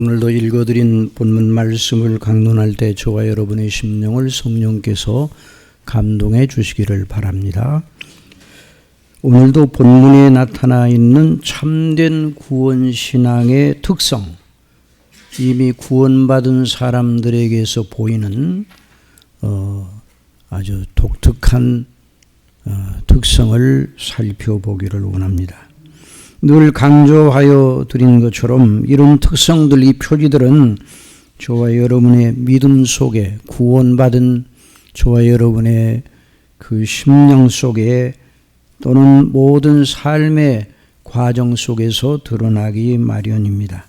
오늘도 읽어드린 본문 말씀을 강론할 때 저와 여러분의 심령을 성령께서 감동해 주시기를 바랍니다. 오늘도 본문에 나타나 있는 참된 구원신앙의 특성, 이미 구원받은 사람들에게서 보이는 아주 독특한 특성을 살펴보기를 원합니다. 늘 강조하여 드린 것처럼 이런 특성들, 이 표지들은 저와 여러분의 믿음 속에, 구원받은 저와 여러분의 그 심령 속에 또는 모든 삶의 과정 속에서 드러나기 마련입니다.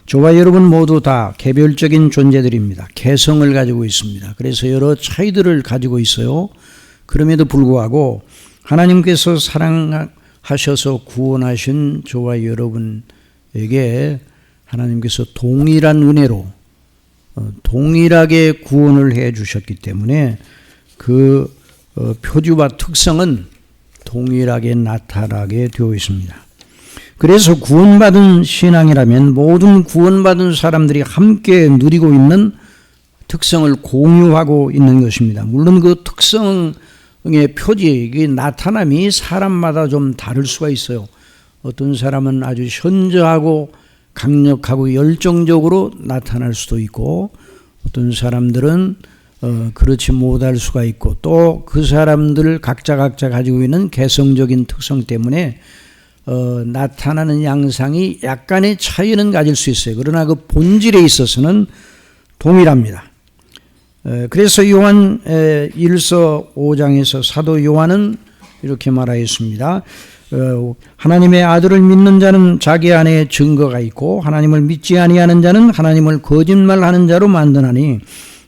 저와 여러분 모두 다 개별적인 존재들입니다. 개성을 가지고 있습니다. 그래서 여러 차이들을 가지고 있어요. 그럼에도 불구하고 하나님께서 사랑하셔서 구원하신 저와 여러분에게 하나님께서 동일한 은혜로 동일하게 구원을 해 주셨기 때문에 그 표지와 특성은 동일하게 나타나게 되어 있습니다. 그래서 구원받은 신앙이라면 모든 구원받은 사람들이 함께 누리고 있는 특성을 공유하고 있는 것입니다. 물론 그 특성의 표지, 나타남이 사람마다 좀 다를 수가 있어요. 어떤 사람은 아주 현저하고 강력하고 열정적으로 나타날 수도 있고, 어떤 사람들은 그렇지 못할 수가 있고, 또 그 사람들 각자 가지고 있는 개성적인 특성 때문에 나타나는 양상이 약간의 차이는 가질 수 있어요. 그러나 그 본질에 있어서는 동일합니다. 그래서 요한 1서 5장에서 사도 요한은 이렇게 말하였습니다. 하나님의 아들을 믿는 자는 자기 안에 증거가 있고 하나님을 믿지 아니하는 자는 하나님을 거짓말하는 자로 만드나니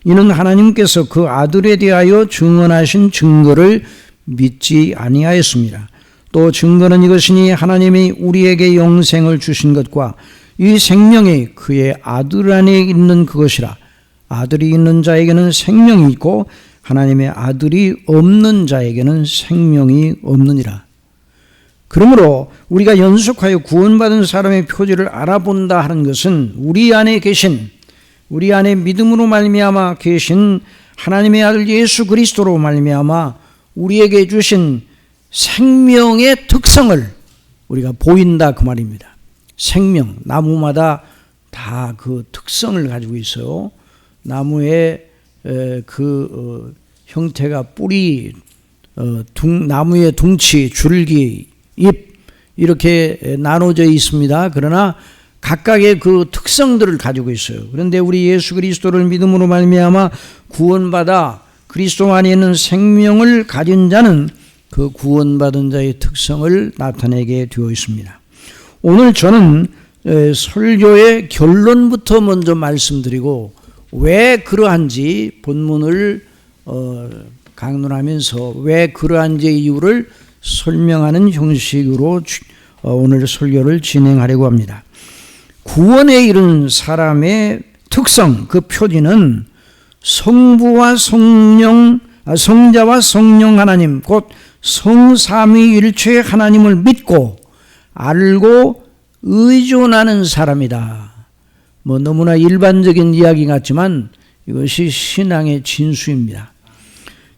이는 하나님께서 그 아들에 대하여 증언하신 증거를 믿지 아니하였습니다. 또 증거는 이것이니 하나님이 우리에게 영생을 주신 것과 이 생명이 그의 아들 안에 있는 그것이라. 아들이 있는 자에게는 생명이 있고 하나님의 아들이 없는 자에게는 생명이 없느니라. 그러므로 우리가 연속하여 구원받은 사람의 표지를 알아본다 하는 것은 우리 안에 믿음으로 말미암아 계신 하나님의 아들 예수 그리스도로 말미암아 우리에게 주신 생명의 특성을 우리가 보인다 그 말입니다. 생명, 나무마다 다 그 특성을 가지고 있어요. 나무의 형태가 뿌리, 나무의 둥치, 줄기, 잎 이렇게 나눠져 있습니다. 그러나 각각의 그 특성들을 가지고 있어요. 그런데 우리 예수 그리스도를 믿음으로 말미암아 구원받아 그리스도 안에 있는 생명을 가진 자는 그 구원받은 자의 특성을 나타내게 되어 있습니다. 오늘 저는 설교의 결론부터 먼저 말씀드리고 왜 그러한지 본문을 강론하면서 왜 그러한지의 이유를 설명하는 형식으로 오늘 설교를 진행하려고 합니다. 구원에 이른 사람의 특성, 그 표지는 성부와 성자와 성령 하나님, 곧 성삼위일체의 하나님을 믿고 알고 의존하는 사람이다. 너무나 일반적인 이야기 같지만 이것이 신앙의 진수입니다.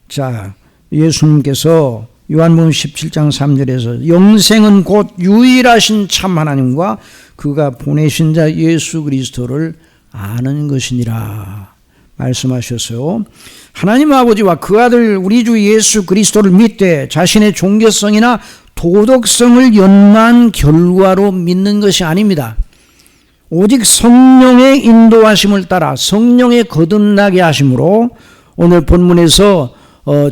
자, 예수님께서 요한복음 17장 3절에서 영생은 곧 유일하신 참 하나님과 그가 보내신 자 예수 그리스도를 아는 것이니라 말씀하셨어요. 하나님 아버지와 그 아들 우리 주 예수 그리스도를 믿되 자신의 종교성이나 도덕성을 연마한 결과로 믿는 것이 아닙니다. 오직 성령의 인도하심을 따라 성령의 거듭나게 하심으로 오늘 본문에서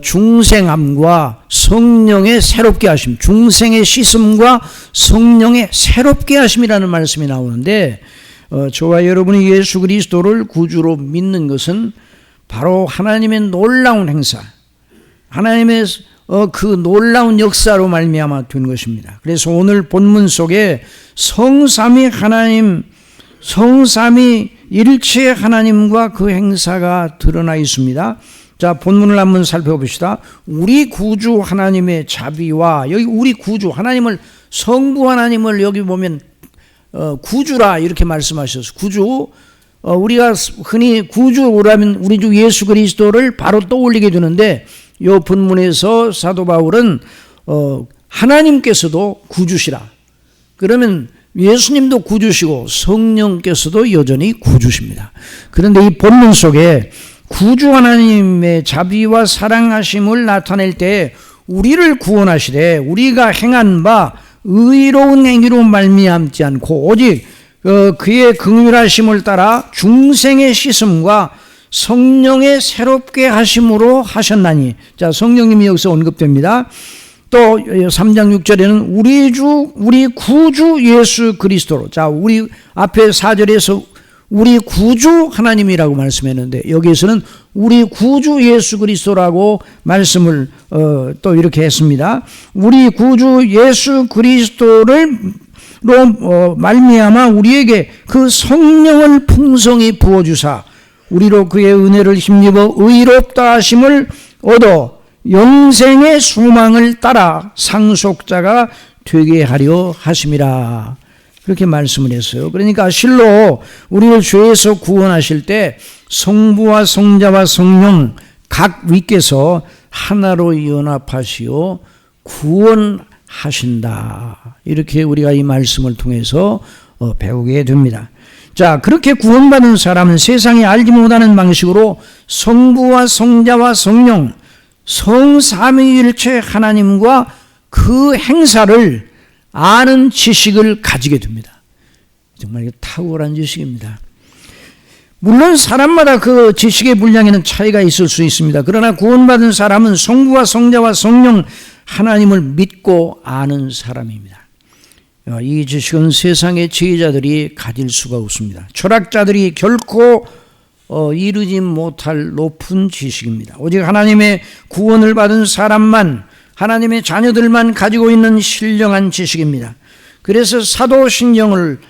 중생함과 성령의 새롭게 하심, 중생의 씻음과 성령의 새롭게 하심이라는 말씀이 나오는데 저와 여러분이 예수 그리스도를 구주로 믿는 것은 바로 하나님의 놀라운 행사, 하나님의 그 놀라운 역사로 말미암아 된 것입니다. 그래서 오늘 본문 속에 성삼위 하나님, 성삼위 일체의 하나님과 그 행사가 드러나 있습니다. 자, 본문을 한번 살펴봅시다. 우리 구주 하나님의 자비와, 여기 우리 구주 하나님을, 성부 하나님을 여기 보면 구주라 이렇게 말씀하셔서 구주, 우리가 흔히 구주라면 우리 주 예수 그리스도를 바로 떠올리게 되는데 이 본문에서 사도 바울은 하나님께서도 구주시라. 그러면 예수님도 구주시고 성령께서도 여전히 구주십니다. 그런데 이 본문 속에 구주 하나님의 자비와 사랑하심을 나타낼 때 우리를 구원하시되 우리가 행한 바 의로운 행위로 말미암지 않고 오직 그의 긍휼하심을 따라 중생의 씻음과 성령의 새롭게 하심으로 하셨나니. 자, 성령님이 여기서 언급됩니다. 또 3장 6절에는 우리 구주 예수 그리스도로. 자, 우리 앞에 4절에서 우리 구주 하나님이라고 말씀했는데 여기에서는 우리 구주 예수 그리스도라고 말씀을 또 이렇게 했습니다. 우리 구주 예수 그리스도를 말미암아 우리에게 그 성령을 풍성히 부어주사 우리로 그의 은혜를 힘입어 의롭다 하심을 얻어 영생의 소망을 따라 상속자가 되게 하려 하심이라. 그렇게 말씀을 했어요. 그러니까 실로 우리를 죄에서 구원하실 때 성부와 성자와 성령 각 위께서 하나로 연합하시어 구원하신다. 이렇게 우리가 이 말씀을 통해서 배우게 됩니다. 자, 그렇게 구원받은 사람은 세상이 알지 못하는 방식으로 성부와 성자와 성령, 성삼위일체 하나님과 그 행사를 아는 지식을 가지게 됩니다. 정말 탁월한 지식입니다. 물론 사람마다 그 지식의 분량에는 차이가 있을 수 있습니다. 그러나 구원받은 사람은 성부와 성자와 성령 하나님을 믿고 아는 사람입니다. 이 지식은 세상의 지혜자들이 가질 수가 없습니다. 철학자들이 결코 이루지 못할 높은 지식입니다. 오직 하나님의 구원을 받은 사람만, 하나님의 자녀들만 가지고 있는 신령한 지식입니다. 그래서 사도신경을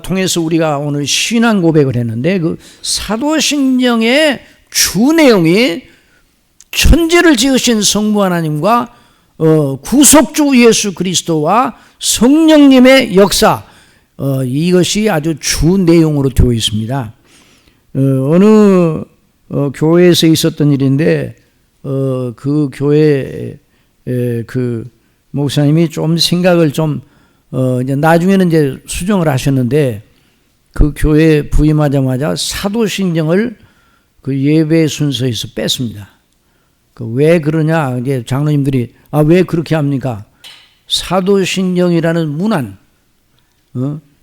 통해서 우리가 오늘 신앙 고백을 했는데 그 사도신경의 주 내용이 천지를 지으신 성부 하나님과 구속주 예수 그리스도와 성령님의 역사, 이것이 아주 주 내용으로 되어 있습니다. 어느 교회에서 있었던 일인데 그 교회 그 목사님이 좀 생각을 좀 이제 나중에는 이제 수정을 하셨는데 그 교회 부임하자마자 사도신경을 그 예배 순서에서 뺐습니다. 그 왜 그러냐? 이제 장로님들이 왜 그렇게 합니까? 사도신경이라는 문안,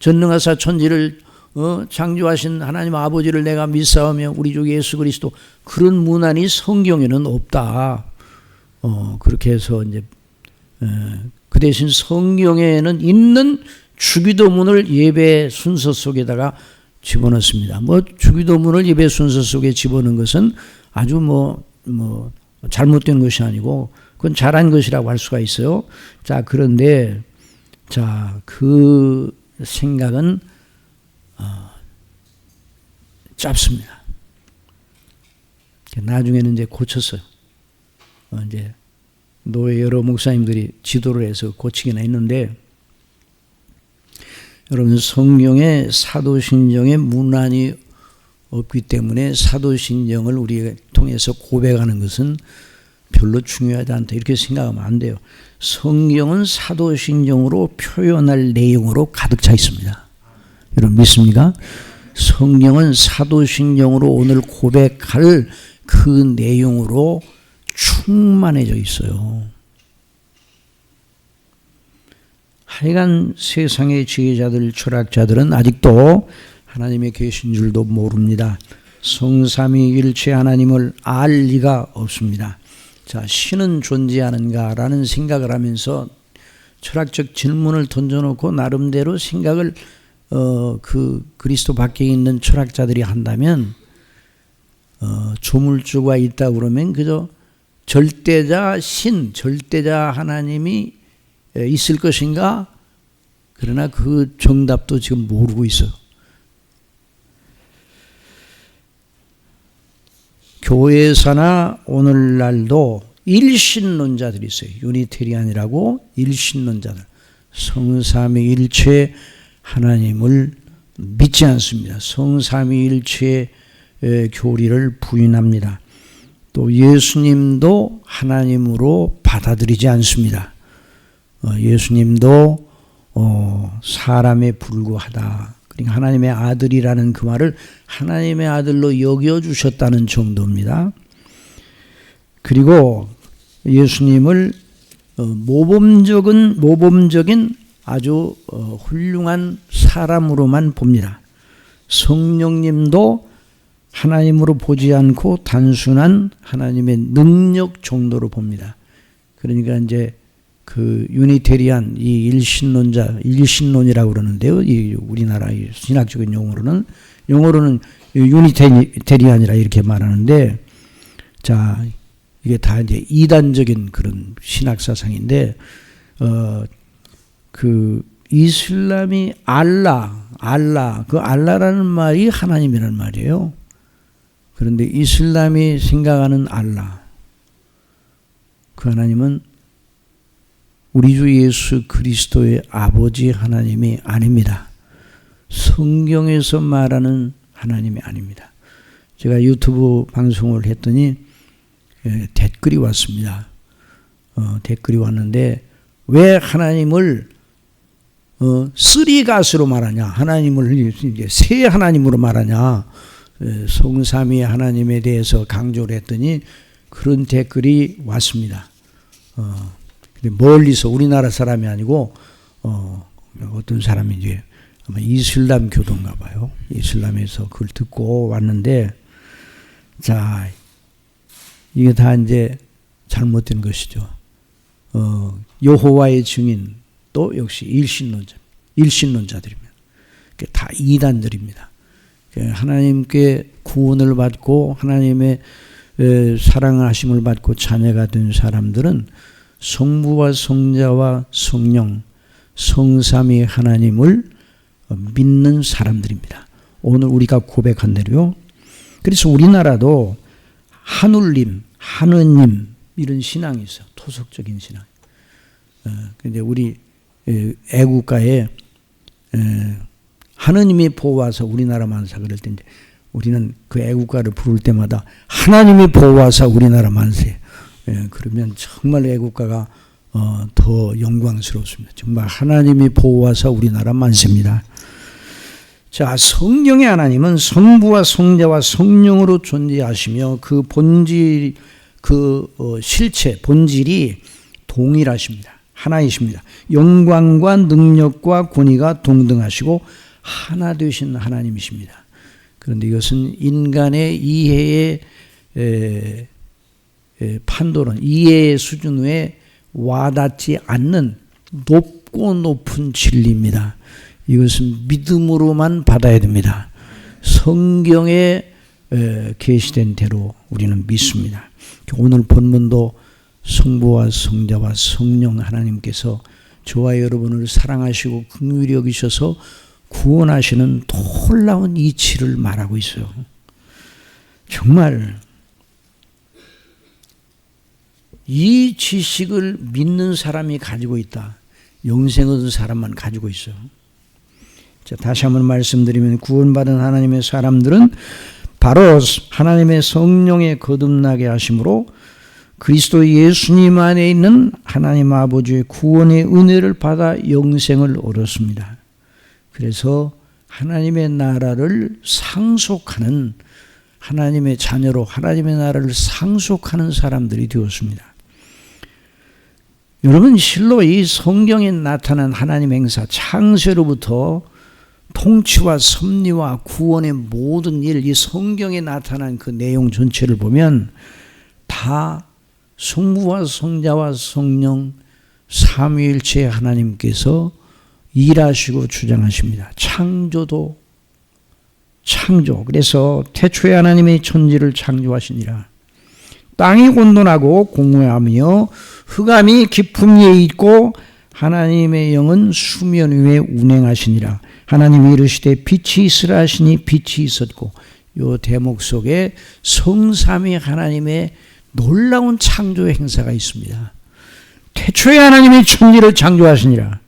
전능하사 천지를 창조하신 하나님 아버지를 내가 믿사오며 우리 주 예수 그리스도, 그런 문안이 성경에는 없다. 그렇게 해서 이제 그 대신 성경에는 있는 주기도문을 예배 순서 속에다가 집어넣습니다. 주기도문을 예배 순서 속에 집어넣은 것은 아주 잘못된 것이 아니고 그건 잘한 것이라고 할 수가 있어요. 자, 그런데 그 생각은 짧습니다. 나중에는 이제 고쳤어요. 이제 노예 여러 목사님들이 지도를 해서 고치기는 했는데, 여러분 성경에 사도신경의 문안이 없기 때문에 사도신경을 우리가 통해서 고백하는 것은 별로 중요하지 않다, 이렇게 생각하면 안 돼요. 성경은 사도신경으로 표현할 내용으로 가득 차 있습니다. 여러분 믿습니까? 성경은 사도신경으로 오늘 고백할 그 내용으로 충만해져 있어요. 하여간 세상의 지혜자들, 철학자들은 아직도 하나님의 계신 줄도 모릅니다. 성삼위일체 하나님을 알 리가 없습니다. 자, 신은 존재하는가라는 생각을 하면서 철학적 질문을 던져놓고 나름대로 생각을 그 그리스도 밖에 있는 철학자들이 한다면 조물주가 있다 그러면 그저 절대자 신, 절대자 하나님이 있을 것인가? 그러나 그 정답도 지금 모르고 있어요. 교회에서나 오늘날도 일신론자들이 있어요. 유니테리안이라고 일신론자들. 성삼위일체 하나님을 믿지 않습니다. 성삼위일체의 교리를 부인합니다. 또 예수님도 하나님으로 받아들이지 않습니다. 예수님도 사람에 불과하다. 그러니까 하나님의 아들이라는 그 말을 하나님의 아들로 여겨주셨다는 정도입니다. 그리고 예수님을 모범적인 아주 훌륭한 사람으로만 봅니다. 성령님도 하나님으로 보지 않고 단순한 하나님의 능력 정도로 봅니다. 그러니까 이제 그 유니테리안, 이 일신론이라고 그러는데요. 이 우리나라 신학적인 용어로는 유니테리안이라 이렇게 말하는데, 자, 이게 다 이제 이단적인 그런 신학 사상인데, 그 이슬람이 그 알라라는 말이 하나님이라는 말이에요. 그런데 이슬람이 생각하는 알라, 그 하나님은 우리 주 예수 그리스도의 아버지 하나님이 아닙니다. 성경에서 말하는 하나님이 아닙니다. 제가 유튜브 방송을 했더니 댓글이 왔습니다. 댓글이 왔는데 왜 하나님을 쓰리갓으로 말하냐, 하나님을 이제 세 하나님으로 말하냐, 성삼위 하나님에 대해서 강조를 했더니 그런 댓글이 왔습니다. 멀리서, 우리나라 사람이 아니고 어떤 사람이 이제 아마 이슬람 교도인가 봐요. 이슬람에서 그걸 듣고 왔는데, 자, 이게 다 이제 잘못된 것이죠. 여호와의 증인 또 역시 일신론자들입니다. 다 이단들입니다. 하나님께 구원을 받고 하나님의 사랑하심을 받고 자녀가 된 사람들은 성부와 성자와 성령, 성삼위 하나님을 믿는 사람들입니다. 오늘 우리가 고백한 대로요. 그래서 우리나라도 하늘님, 하느님 이런 신앙이 있어요. 토속적인 신앙. 근데 우리 애국가에 하느님이 보호하사 우리나라 만사 그럴 때 이제 우리는 그 애국가를 부를 때마다 하나님이 보호하사 우리나라 만세. 그러면 정말 애국가가 더 영광스럽습니다. 정말 하나님이 보호하사 우리나라 만세입니다. 자, 성령의 하나님은 성부와 성자와 성령으로 존재하시며 그 본질, 실체, 본질이 동일하십니다. 하나이십니다. 영광과 능력과 권위가 동등하시고 하나 되신 하나님이십니다. 그런데 이것은 인간의 이해의 판도는, 이해의 수준에 와닿지 않는 높고 높은 진리입니다. 이것은 믿음으로만 받아야 됩니다. 성경에 계시된 대로 우리는 믿습니다. 오늘 본문도 성부와 성자와 성령 하나님께서 저와 여러분을 사랑하시고 긍휼히 여기셔서 구원하시는 놀라운 이치를 말하고 있어요. 정말 이 지식을 믿는 사람이 가지고 있다. 영생 얻은 사람만 가지고 있어요. 자, 다시 한번 말씀드리면 구원받은 하나님의 사람들은 바로 하나님의 성령에 거듭나게 하심으로 그리스도 예수님 안에 있는 하나님 아버지의 구원의 은혜를 받아 영생을 얻었습니다. 그래서 하나님의 나라를 상속하는, 하나님의 자녀로 하나님의 나라를 상속하는 사람들이 되었습니다. 여러분, 실로 이 성경에 나타난 하나님 행사, 창세로부터 통치와 섭리와 구원의 모든 일, 이 성경에 나타난 그 내용 전체를 보면 다 성부와 성자와 성령 삼위일체 하나님께서 일하시고 주장하십니다. 창조도 창조. 그래서 태초에 하나님의 천지를 창조하시니라. 땅이 혼돈하고 공허하며 흑암이 깊음 위에 있고 하나님의 영은 수면 위에 운행하시니라. 하나님이 이르시되 빛이 있으라 하시니 빛이 있었고, 이 대목 속에 성삼위 하나님의 놀라운 창조 행사가 있습니다. 태초에 하나님이 천지를 창조하시니라.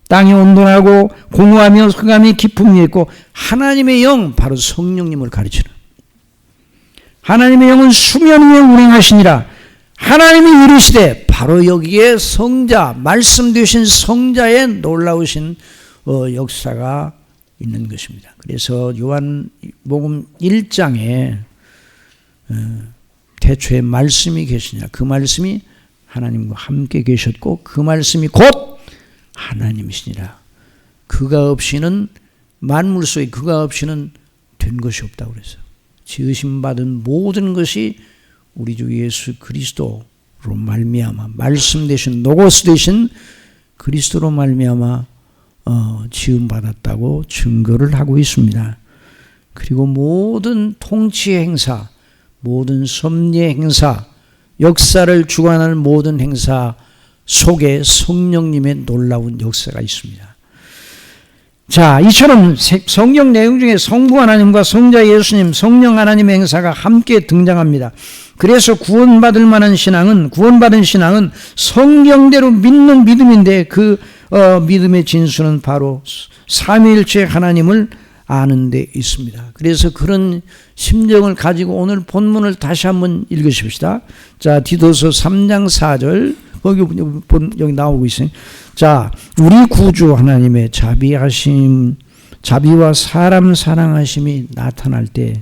땅이 온돈하고 공허하며 흑암이 깊음이 있고 하나님의 영, 바로 성령님을 가르치는, 하나님의 영은 수면 위에 운행하시니라. 하나님이 이르시되, 바로 여기에 성자, 말씀 되신 성자의 놀라우신 역사가 있는 것입니다. 그래서 요한복음 1장에 태초에 말씀이 계시냐, 그 말씀이 하나님과 함께 계셨고 그 말씀이 곧 하나님이시니라. 그가 없이는, 만물 속에 그가 없이는 된 것이 없다고 그랬어요. 지으심 받은 모든 것이 우리 주 예수 그리스도로 말미암아, 말씀 되신 노고스 되신 그리스도로 말미암아 지음 받았다고 증거를 하고 있습니다. 그리고 모든 통치의 행사, 모든 섭리의 행사, 역사를 주관하는 모든 행사 속에 성령님의 놀라운 역사가 있습니다. 자, 이처럼 성경 내용 중에 성부 하나님과 성자 예수님, 성령 하나님의 행사가 함께 등장합니다. 그래서 구원받은 신앙은 성경대로 믿는 믿음인데, 그 믿음의 진수는 바로 삼위일체 하나님을 아는 데 있습니다. 그래서 그런 심정을 가지고 오늘 본문을 다시 한번 읽으십시다. 자, 디도서 3장 4절, 여기 나오고 있어요. 자, 우리 구주 하나님의 자비와 사람 사랑하심이 나타날 때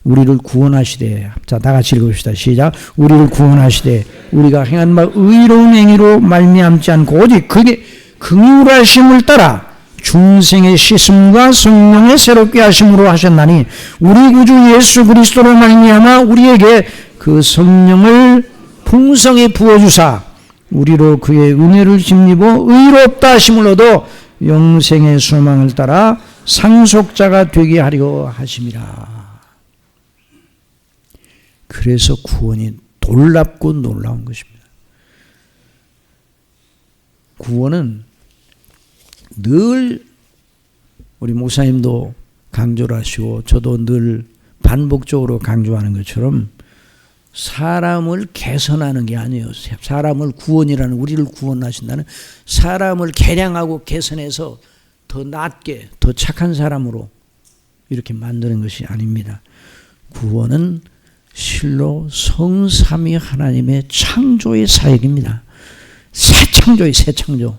우리를 구원하시되, 자, 다 같이 읽읍시다. 시작. 우리를 구원하시되 우리가 행한 바 의로운 행위로 말미암지 않고 오직 그게 긍휼하심을 따라 중생의 씻음과 성령의 새롭게 하심으로 하셨나니, 우리 구주 예수 그리스도로 말미암아 우리에게 그 성령을 풍성히 부어주사 우리로 그의 은혜를 힘입어 의롭다 하심을 얻어 영생의 소망을 따라 상속자가 되게 하려 하심이라. 그래서 구원이 놀랍고 놀라운 것입니다. 구원은 늘, 우리 목사님도 강조를 하시고 저도 늘 반복적으로 강조하는 것처럼 사람을 개선하는 게 아니에요. 사람을 구원이라는, 우리를 구원하신다는, 사람을 개량하고 개선해서 더 낫게, 더 착한 사람으로 이렇게 만드는 것이 아닙니다. 구원은 실로 성삼위 하나님의 창조의 사역입니다. 새 창조의 새 창조.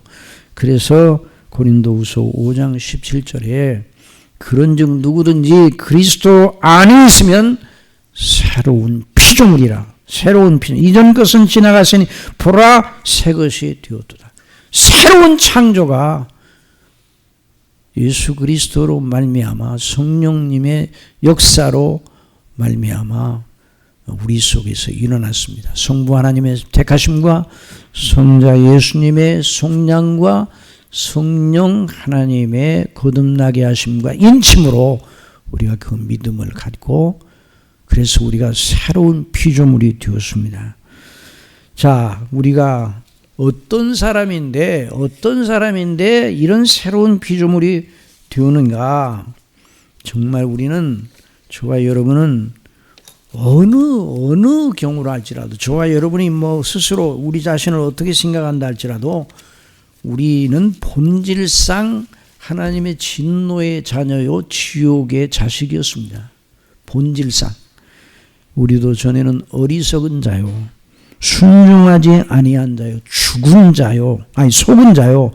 그래서 고린도후서 5장 17절에 그런즉 누구든지 그리스도 안에 있으면 새로운 피조물이라. 새로운 피조물. 이전 것은 지나갔으니 보라 새 것이 되었도다. 새로운 창조가 예수 그리스도로 말미암아, 성령님의 역사로 말미암아 우리 속에서 일어났습니다. 성부 하나님의 택하심과 성자 예수님의 속량과 성령 하나님의 거듭나게 하심과 인침으로 우리가 그 믿음을 갖고, 그래서 우리가 새로운 피조물이 되었습니다. 자, 우리가 어떤 사람인데 이런 새로운 피조물이 되었는가? 정말 우리는, 저와 여러분은 어느 경우로 할지라도, 저와 여러분이 스스로 우리 자신을 어떻게 생각한다 할지라도 우리는 본질상 하나님의 진노의 자녀요 지옥의 자식이었습니다. 본질상. 우리도 전에는 어리석은 자요, 순종하지 아니한 자요, 죽은 자요, 속은 자요,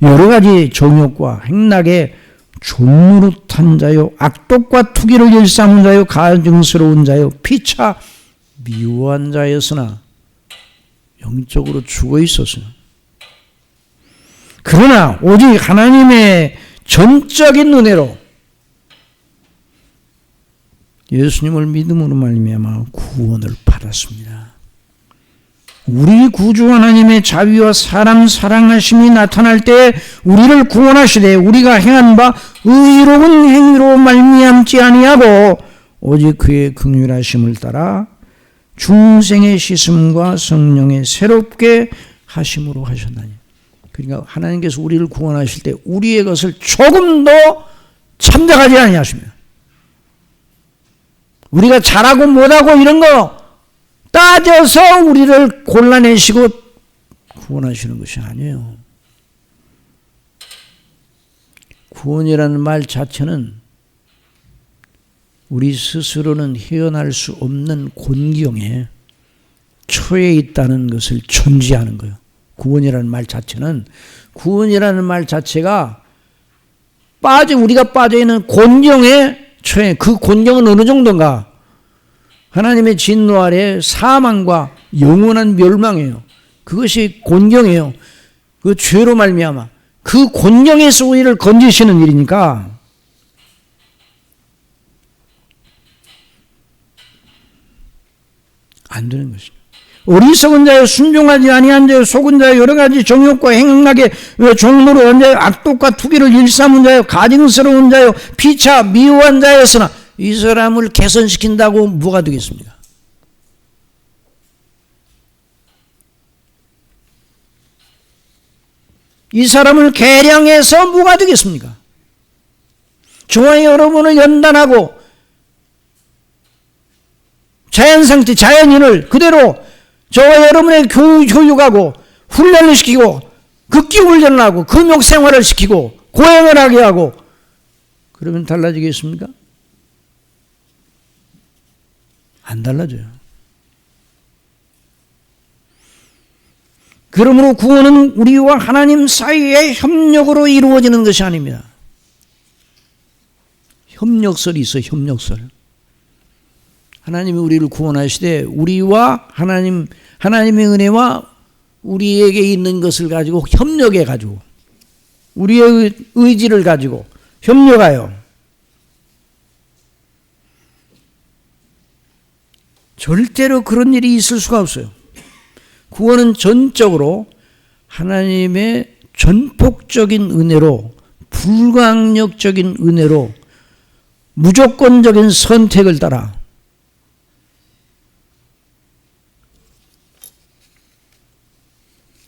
여러 가지 정욕과 행락에 존노릇한 자요, 악독과 투기를 일삼은 자요, 가증스러운 자요, 피차 미워한 자였으나 영적으로 죽어 있었으나, 그러나 오직 하나님의 전적인 은혜로 예수님을 믿음으로 말미암아 구원을 받았습니다. 우리 구주 하나님의 자비와 사람 사랑하심이 나타날 때 우리를 구원하시되 우리가 행한 바 의로운 행위로 말미암지 아니하고 오직 그의 긍휼하심을 따라 중생의 씻음과 성령의 새롭게 하심으로 하셨나니. 그러니까 하나님께서 우리를 구원하실 때 우리의 것을 조금 더 참작하지 아니하십니다. 우리가 잘하고 못하고 이런 거 따져서 우리를 골라내시고 구원하시는 것이 아니에요. 구원이라는 말 자체는 우리 스스로는 헤어날 수 없는 곤경에 처해 있다는 것을 전제하는 거예요. 구원이라는 말 자체는, 구원이라는 말 자체가 우리가 빠져있는 곤경에 처해, 그 곤경은 어느 정도인가? 하나님의 진노 아래 사망과 영원한 멸망이에요. 그것이 곤경이에요. 그 죄로 말미암아 그 곤경에서 우리를 건지시는 일이니까 안 되는 것이죠. 어리석은 자여, 순종하지 아니한 자여, 속은 자여, 여러 가지 정욕과 행락의 종로로 온 자여, 악독과 투기를 일삼은 자여, 가증스러운 자여, 피차 미워한 자였으나 이 사람을 개선시킨다고 뭐가 되겠습니까? 이 사람을 개량해서 뭐가 되겠습니까? 저와 여러분을 연단하고 자연상태, 자연인을 그대로 저와 여러분의 교육하고 훈련을 시키고 극기 훈련을 하고 금욕 생활을 시키고 고행을 하게 하고 그러면 달라지겠습니까? 안 달라져요. 그러므로 구원은 우리와 하나님 사이의 협력으로 이루어지는 것이 아닙니다. 협력설이 있어요. 협력설. 하나님이 우리를 구원하시되 우리와 하나님의 은혜와 우리에게 있는 것을 가지고 협력해 가지고 우리의 의지를 가지고 협력하여 절대로 그런 일이 있을 수가 없어요. 구원은 전적으로 하나님의 전폭적인 은혜로, 불강력적인 은혜로, 무조건적인 선택을 따라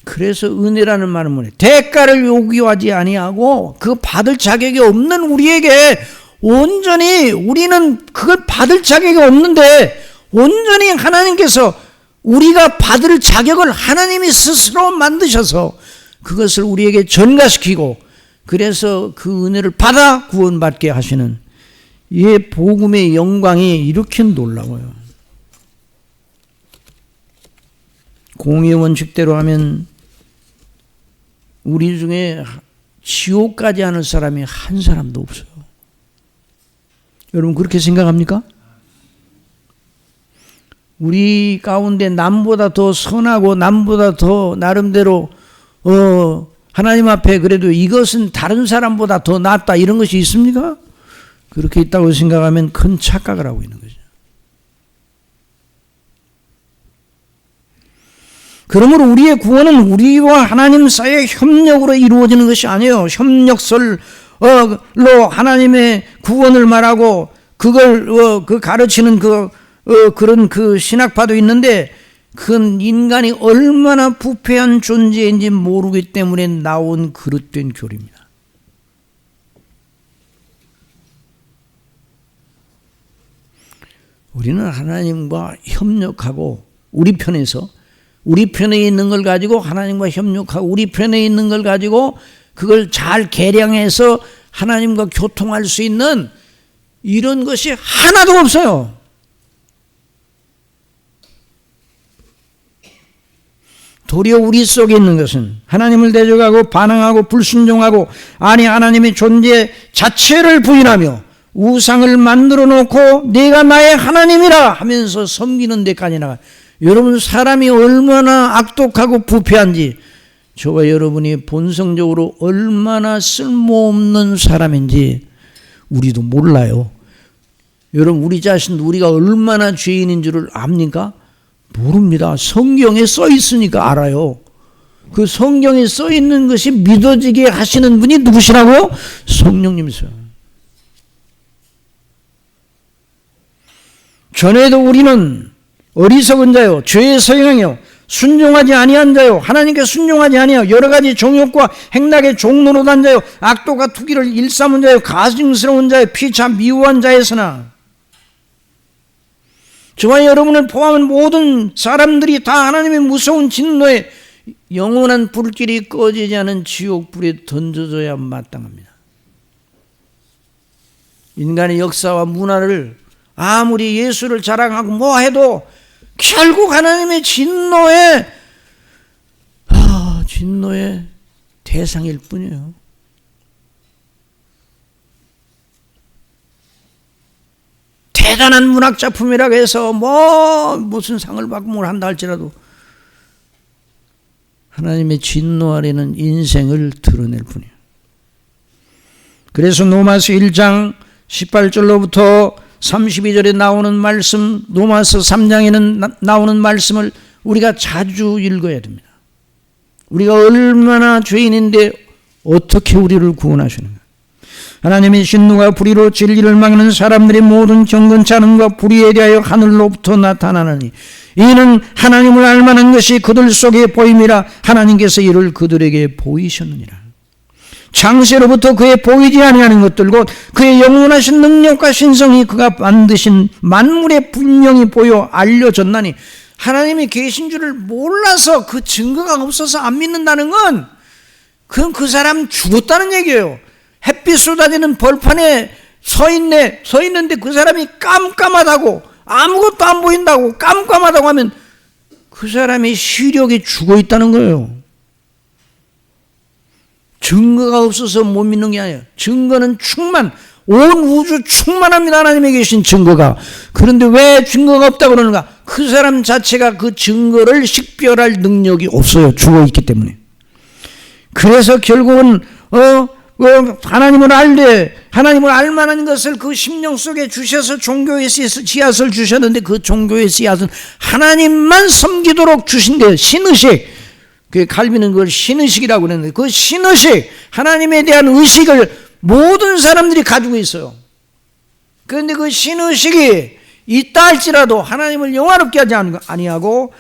그래서 은혜라는 말은 뭐냐? 대가를 요구하지 아니하고 그 받을 자격이 없는 우리에게 온전히 우리는 그걸 받을 자격이 없는데 온전히 하나님께서 우리가 받을 자격을 하나님이 스스로 만드셔서 그것을 우리에게 전가시키고 그래서 그 은혜를 받아 구원받게 하시는 이 복음의 영광이 이렇게 놀라워요. 공의 원칙대로 하면 우리 중에 지옥까지 하는 사람이 한 사람도 없어요. 여러분 그렇게 생각합니까? 우리 가운데 남보다 더 선하고 남보다 더 나름대로 하나님 앞에 그래도 이것은 다른 사람보다 더 낫다 이런 것이 있습니까? 그렇게 있다고 생각하면 큰 착각을 하고 있는 거죠. 그러므로 우리의 구원은 우리와 하나님 사이의 협력으로 이루어지는 것이 아니에요. 협력설로 하나님의 구원을 말하고 그걸 가르치는 그런 신학파도 있는데 그건 인간이 얼마나 부패한 존재인지 모르기 때문에 나온 그릇된 교리입니다. 우리는 하나님과 협력하고 우리 편에 있는 걸 가지고 하나님과 협력하고 우리 편에 있는 걸 가지고 그걸 잘 계량해서 하나님과 교통할 수 있는 이런 것이 하나도 없어요. 도리어 우리 속에 있는 것은 하나님을 대적하고 반항하고 불순종하고 아니 하나님의 존재 자체를 부인하며 우상을 만들어 놓고 내가 나의 하나님이라 하면서 섬기는 데까지 나가. 여러분 사람이 얼마나 악독하고 부패한지 저와 여러분이 본성적으로 얼마나 쓸모없는 사람인지 우리도 몰라요. 여러분 우리 자신도 우리가 얼마나 죄인인 줄을 압니까? 모릅니다. 성경에 써 있으니까 알아요. 그 성경에 써 있는 것이 믿어지게 하시는 분이 누구시라고요? 성령님이세요. 전에도 우리는 어리석은 자요, 죄의 서행하여 순종하지 아니한 자요, 하나님께 순종하지 아니하여 여러 가지 정욕과 행락의 종노릇한 자요, 악독과 투기를 일삼은 자요, 가증스러운 자요, 피차 미워한 자였으나 저와 여러분을 포함한 모든 사람들이 다 하나님의 무서운 진노에 영원한 불길이 꺼지지 않은 지옥불에 던져져야 마땅합니다. 인간의 역사와 문화를 아무리 예수를 자랑하고 뭐 해도 결국 하나님의 진노의 대상일 뿐이에요. 대단한 문학작품이라고 해서 무슨 상을 받고 뭘 한다 할지라도 하나님의 진노 아래는 인생을 드러낼 뿐이에요. 그래서 로마서 1장 18절로부터 32절에 나오는 말씀, 로마서 3장에는 나오는 말씀을 우리가 자주 읽어야 됩니다. 우리가 얼마나 죄인인데 어떻게 우리를 구원하시는가. 하나님의 진노가 불의로 진리를 막는 사람들의 모든 경건치 않음과 불의에 대하여 하늘로부터 나타나느니 이는 하나님을 알만한 것이 그들 속에 보임이라 하나님께서 이를 그들에게 보이셨느니라. 창세로부터 그의 보이지 아니하는 것들 곧 그의 영원하신 능력과 신성이 그가 만드신 만물에 분명히 보여 알려졌나니 하나님이 계신 줄을 몰라서 그 증거가 없어서 안 믿는다는 건 그건 그 사람 죽었다는 얘기예요. 햇빛 쏟아지는 벌판에 서 있는데 그 사람이 깜깜하다고 아무것도 안 보인다고 깜깜하다고 하면 그 사람의 시력이 죽어 있다는 거예요. 증거가 없어서 못 믿는 게 아니에요. 증거는 온 우주 충만합니다. 하나님에 계신 증거가. 그런데 왜 증거가 없다고 그러는가? 그 사람 자체가 그 증거를 식별할 능력이 없어요. 죽어 있기 때문에. 그래서 결국은 하나님을 알만한 것을 그 심령 속에 주셔서 종교의 씨앗을 주셨는데 그 종교의 씨앗은 하나님만 섬기도록 주신대요. 신의식. 그 갈비는 그걸 신의식이라고 그랬는데 그 신의식, 하나님에 대한 의식을 모든 사람들이 가지고 있어요. 그런데 그 신의식이 있다 할지라도 하나님을 영화롭게 하지 아니하고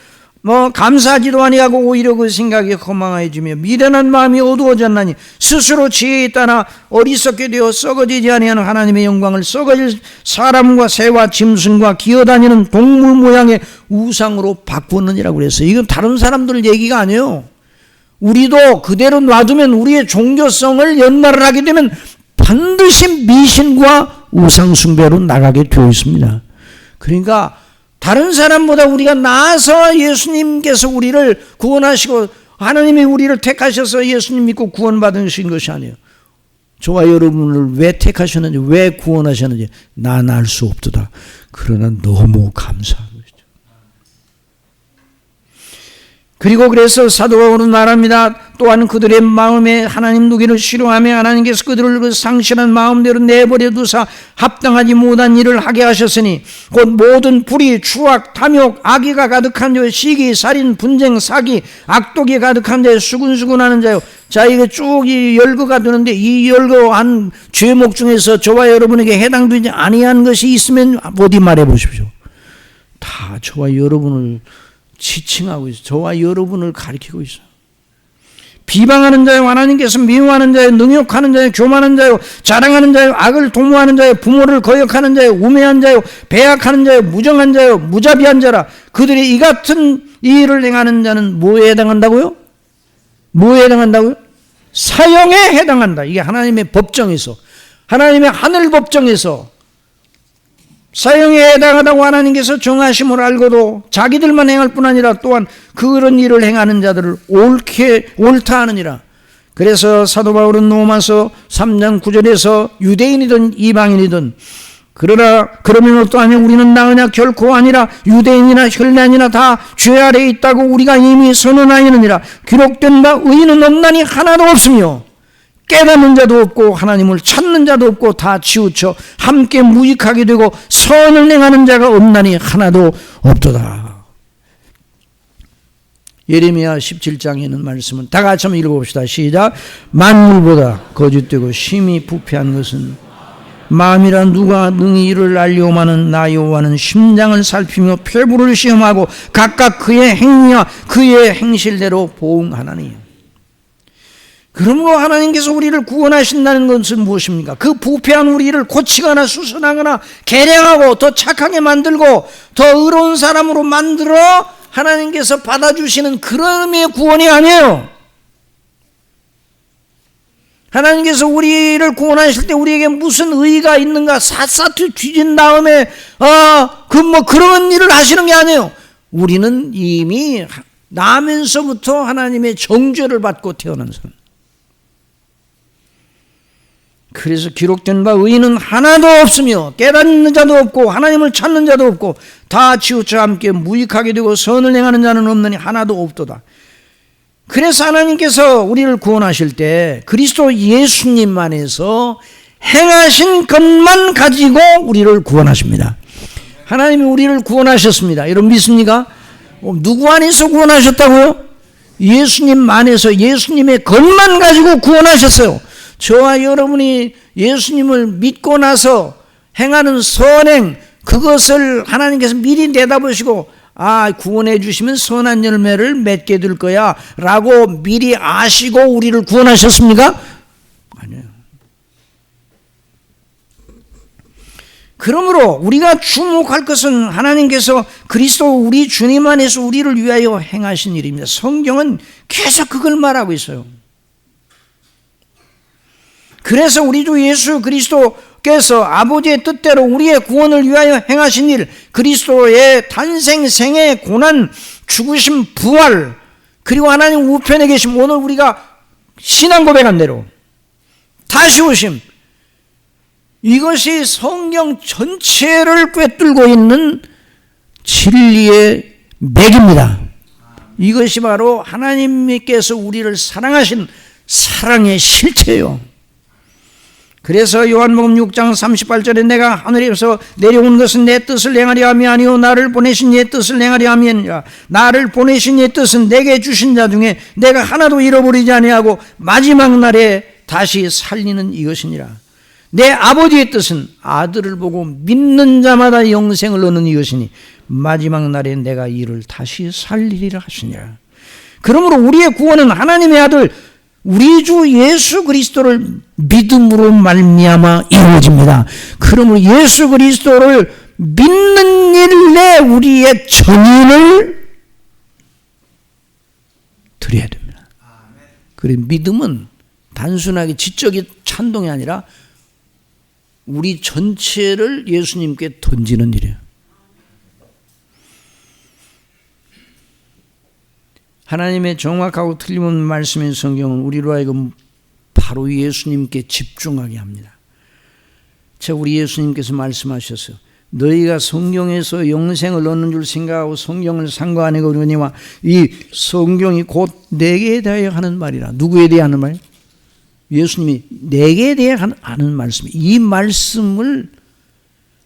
감사하지도 아니하고 오히려 그 생각이 허망해지며 미련한 마음이 어두워졌나니 스스로 지혜에 따라 어리석게 되어 썩어지지 아니하는 하나님의 영광을 썩어질 사람과 새와 짐승과 기어다니는 동물 모양의 우상으로 바꾸느니라고 그랬어요. 이건 다른 사람들 얘기가 아니에요. 우리도 그대로 놔두면 우리의 종교성을 연말을 하게 되면 반드시 미신과 우상 숭배로 나가게 되어 있습니다. 그러니까 다른 사람보다 우리가 나아서 예수님께서 우리를 구원하시고 하나님이 우리를 택하셔서 예수님 믿고 구원받으신 것이 아니에요. 저와 여러분을 왜 택하셨는지 왜 구원하셨는지 난 알 수 없도다. 그러나 너무 감사한 것이죠. 그리고 그래서 사도 바울은 말합니다. 또한 그들의 마음에 하나님 누기를 싫어하며 하나님께서 그들을 그 상실한 마음대로 내버려 두사 합당하지 못한 일을 하게 하셨으니 곧 모든 불의, 추악, 탐욕, 악의가 가득한 자요 시기, 살인, 분쟁, 사기, 악독이 가득한 자요 수군수군하는 자요. 자, 이거 쭉 이 열거가 되는데 이 열거한 죄목 중에서 저와 여러분에게 해당되지 아니한 것이 있으면 어디 말해 보십시오. 다 저와 여러분을 지칭하고 있어요. 저와 여러분을 가리키고 있어요. 비방하는 자요, 하나님께서 미워하는 자요, 능욕하는 자요, 교만한 자요, 자랑하는 자요, 악을 도모하는 자요, 부모를 거역하는 자요, 우매한 자요, 배약하는 자요, 무정한 자요, 무자비한 자라. 그들이 이 같은 일을 행하는 자는 뭐에 해당한다고요? 뭐에 해당한다고요? 사형에 해당한다. 이게 하나님의 법정에서, 하나님의 하늘 법정에서 사형에 해당하다고 하나님께서 정하심을 알고도 자기들만 행할 뿐 아니라 또한 그런 일을 행하는 자들을 옳다 하느니라. 그래서 사도 바울은 로마서 3장 9절에서 유대인이든 이방인이든 그러면 어떠하냐 우리는 나으냐 결코 아니라 유대인이나 헬라인이나 다 죄 아래에 있다고 우리가 이미 선언하였느니라. 기록된 바 의인은 없나니 하나도 없으며 깨닫는 자도 없고 하나님을 찾는 자도 없고 다 치우쳐 함께 무익하게 되고 선을 행하는 자가 없나니 하나도 없도다. 예레미야 17장에 있는 말씀은 다 같이 한번 읽어봅시다. 시작. 만물보다 거짓되고 심히 부패한 것은 마음이라 누가 능히 이를 알려오마는 나 여호와는 심장을 살피며 폐부를 시험하고 각각 그의 행위와 그의 행실대로 보응하나니. 그러므로 하나님께서 우리를 구원하신다는 것은 무엇입니까? 그 부패한 우리를 고치거나 수선하거나 개량하고 더 착하게 만들고 더 의로운 사람으로 만들어 하나님께서 받아주시는 그런 의미의 구원이 아니에요. 하나님께서 우리를 구원하실 때 우리에게 무슨 의의가 있는가 샅샅이 뒤진 다음에 그런 일을 하시는 게 아니에요. 우리는 이미 나면서부터 하나님의 정죄를 받고 태어난 사람. 그래서 기록된 바 의인은 하나도 없으며 깨닫는 자도 없고 하나님을 찾는 자도 없고 다 치우쳐 함께 무익하게 되고 선을 행하는 자는 없느니 하나도 없도다. 그래서 하나님께서 우리를 구원하실 때 그리스도 예수님 안에서 행하신 것만 가지고 우리를 구원하십니다. 하나님이 우리를 구원하셨습니다. 여러분 믿습니까? 누구 안에서 구원하셨다고요? 예수님 안에서 예수님의 것만 가지고 구원하셨어요. 저와 여러분이 예수님을 믿고 나서 행하는 선행, 그것을 하나님께서 미리 내다보시고 구원해 주시면 선한 열매를 맺게 될 거야 라고 미리 아시고 우리를 구원하셨습니까? 아니에요. 그러므로 우리가 주목할 것은 하나님께서 그리스도 우리 주님 안에서 우리를 위하여 행하신 일입니다. 성경은 계속 그걸 말하고 있어요. 그래서 우리 주 예수 그리스도께서 아버지의 뜻대로 우리의 구원을 위하여 행하신 일, 그리스도의 탄생, 생애, 고난, 죽으심, 부활, 그리고 하나님 우편에 계심, 오늘 우리가 신앙 고백한 대로 다시 오심, 이것이 성경 전체를 꿰뚫고 있는 진리의 맥입니다. 이것이 바로 하나님께서 우리를 사랑하신 사랑의 실체예요. 그래서 요한복음 6장 38절에 내가 하늘에서 내려온 것은 내 뜻을 행하려 함이 아니요 나를 보내신 예 뜻을 행하려 함이니라. 나를 보내신 예 뜻은 내게 주신 자 중에 내가 하나도 잃어버리지 아니하고 마지막 날에 다시 살리는 이것이니라. 내 아버지의 뜻은 아들을 보고 믿는 자마다 영생을 얻는 이것이니 마지막 날에 내가 이를 다시 살리리라 하시니라. 그러므로 우리의 구원은 하나님의 아들 우리 주 예수 그리스도를 믿음으로 말미암아 이루어집니다. 그러므로 예수 그리스도를 믿는 일에 우리의 전인을 드려야 됩니다. 그래 믿음은 단순하게 지적인 찬동이 아니라 우리 전체를 예수님께 던지는 일이에요. 하나님의 정확하고 틀림없는 말씀인 성경은 우리로 하여금 바로 예수님께 집중하게 합니다. 우리 예수님께서 말씀하셨어요. 너희가 성경에서 영생을 얻는 줄 생각하고 성경을 상고하니 그러니와 이 성경이 곧 내게 대하여 하는 말이라. 누구에 대해 하는 말? 예수님이 내게 대해 하는 말씀. 이 말씀을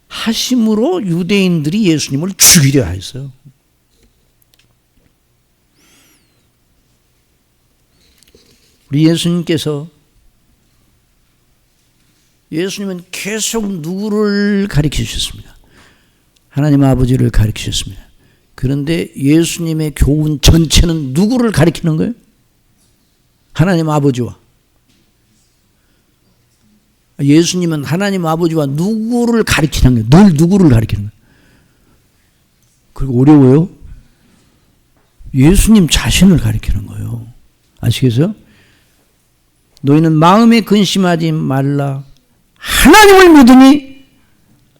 하심으로 유대인들이 예수님을 죽이려 했어요. 우리 예수님은 계속 누구를 가르치셨습니다. 하나님 아버지를 가르치셨습니다. 그런데 예수님의 교훈 전체는 누구를 가르치는 거예요? 하나님 아버지와. 예수님은 하나님 아버지와 누구를 가르치는 거예요? 늘 누구를 가르치는 거예요? 그리고 어려워요? 예수님 자신을 가르치는 거예요. 아시겠어요? 너희는 마음에 근심하지 말라. 하나님을 믿으니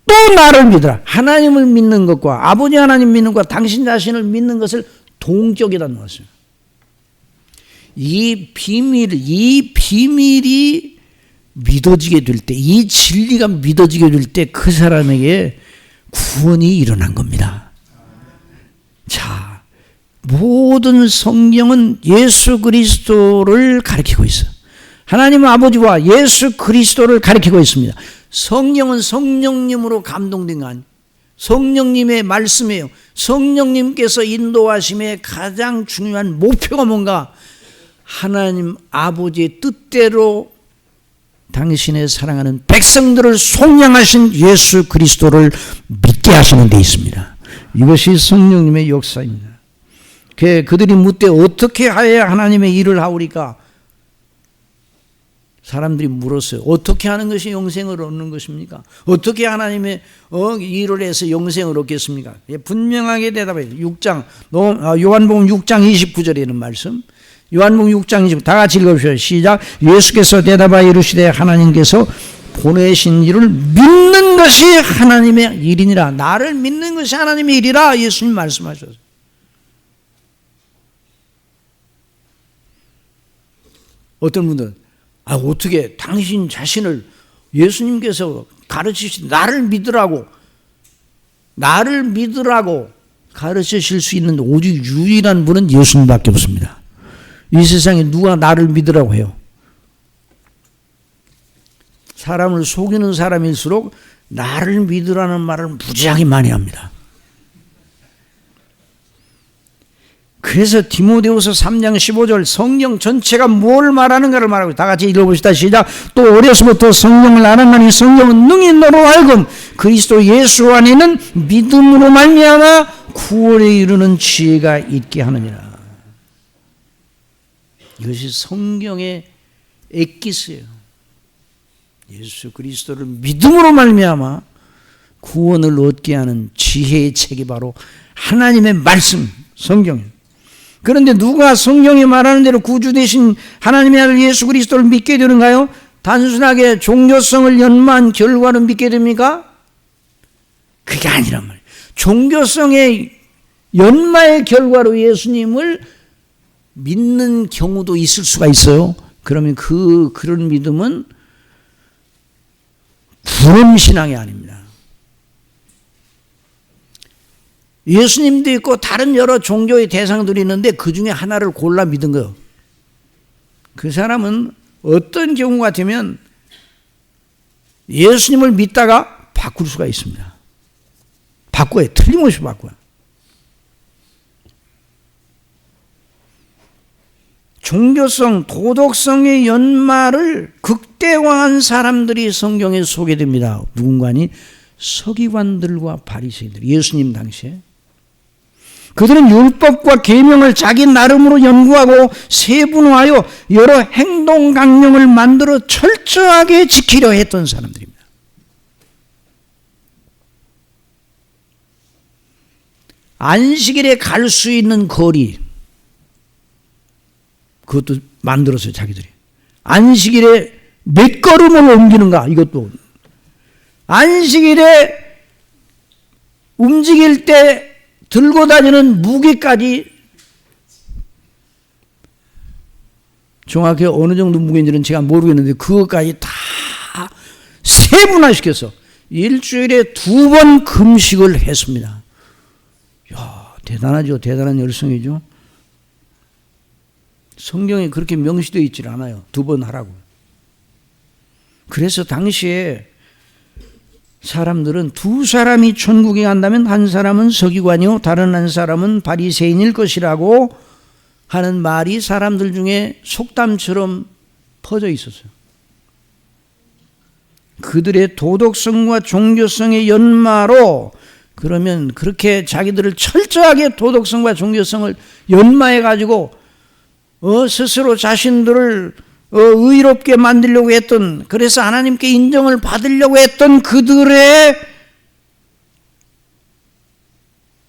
또 나를 믿으라. 하나님을 믿는 것과 아버지 하나님 믿는 것과 당신 자신을 믿는 것을 동격이라는 것이에요. 이 비밀이 믿어지게 될 때, 이 진리가 믿어지게 될 때 그 사람에게 구원이 일어난 겁니다. 자, 모든 성경은 예수 그리스도를 가리키고 있어요. 하나님 아버지와 예수 그리스도를 가리키고 있습니다. 성경은 성령님으로 감동된 거 아니에요. 성령님의 말씀이에요. 성령님께서 인도하심의 가장 중요한 목표가 뭔가? 하나님 아버지의 뜻대로 당신의 사랑하는 백성들을 속량하신 예수 그리스도를 믿게 하시는 데 있습니다. 이것이 성령님의 역사입니다. 그들이 묻되 어떻게 하여야 하나님의 일을 하오리까? 사람들이 물었어요. 어떻게 하는 것이 영생을 얻는 것입니까? 어떻게 하나님의 일을 해서 영생을 얻겠습니까? 분명하게 대답해요. 요한복음 6장 29절에 있는 말씀. 요한복음 6장 20절 다 같이 읽어보세요. 시작. 예수께서 대답하여 이르시되 하나님께서 보내신 이를 믿는 것이 하나님의 일이니라. 나를 믿는 것이 하나님의 일이라 예수님 말씀하셨어요. 어떤 분들은 어떻게 당신 자신을 예수님께서 가르치신 나를 믿으라고 가르치실 수 있는 오직 유일한 분은 예수님밖에 없습니다. 이 세상에 누가 나를 믿으라고 해요? 사람을 속이는 사람일수록 나를 믿으라는 말을 무지하게 많이 합니다. 그래서 디모데후서 3장 15절 성경 전체가 뭘 말하는가를 말하고 다 같이 읽어봅시다. 시작. 또 어려서부터 성경을 알았나니 성경은 능히 너로 하여금 그리스도 예수 안에는 믿음으로 말미암아 구원에 이르는 지혜가 있게 하느니라. 이것이 성경의 엑기스예요. 예수 그리스도를 믿음으로 말미암아 구원을 얻게 하는 지혜의 책이 바로 하나님의 말씀, 성경이에요. 그런데 누가 성경이 말하는 대로 구주 되신 하나님의 아들 예수 그리스도를 믿게 되는가요? 단순하게 종교성을 연마한 결과로 믿게 됩니까? 그게 아니란 말이에요. 종교성의 연마의 결과로 예수님을 믿는 경우도 있을 수가 있어요. 그러면 그런 믿음은 구원신앙이 아닙니다. 예수님도 있고 다른 여러 종교의 대상들이 있는데 그 중에 하나를 골라 믿은 거예요. 그 사람은 어떤 경우 같으면 예수님을 믿다가 바꿀 수가 있습니다. 바꿔요. 틀림없이 바꿔요. 종교성, 도덕성의 연마를 극대화한 사람들이 성경에 소개됩니다. 누군가니 서기관들과 바리새인들. 예수님 당시에 그들은 율법과 계명을 자기 나름으로 연구하고 세분화하여 여러 행동 강령을 만들어 철저하게 지키려 했던 사람들입니다. 안식일에 갈 수 있는 거리, 그것도 만들었어요, 자기들이. 안식일에 몇 걸음을 옮기는가, 이것도. 안식일에 움직일 때 들고 다니는 무게까지 정확히 어느 정도 무게인지는 제가 모르겠는데 그것까지 다 세분화시켜서 일주일에 2번 금식을 했습니다. 이야, 대단하죠. 대단한 열성이죠. 성경에 그렇게 명시되어 있질 않아요. 2번 하라고. 그래서 당시에 사람들은 두 사람이 천국에 간다면 한 사람은 서기관이요 다른 한 사람은 바리새인일 것이라고 하는 말이 사람들 중에 속담처럼 퍼져 있었어요. 그들의 도덕성과 종교성의 연마로 그러면 그렇게 자기들을 철저하게 도덕성과 종교성을 연마해 가지고 스스로 자신들을 의롭게 만들려고 했던, 그래서 하나님께 인정을 받으려고 했던 그들의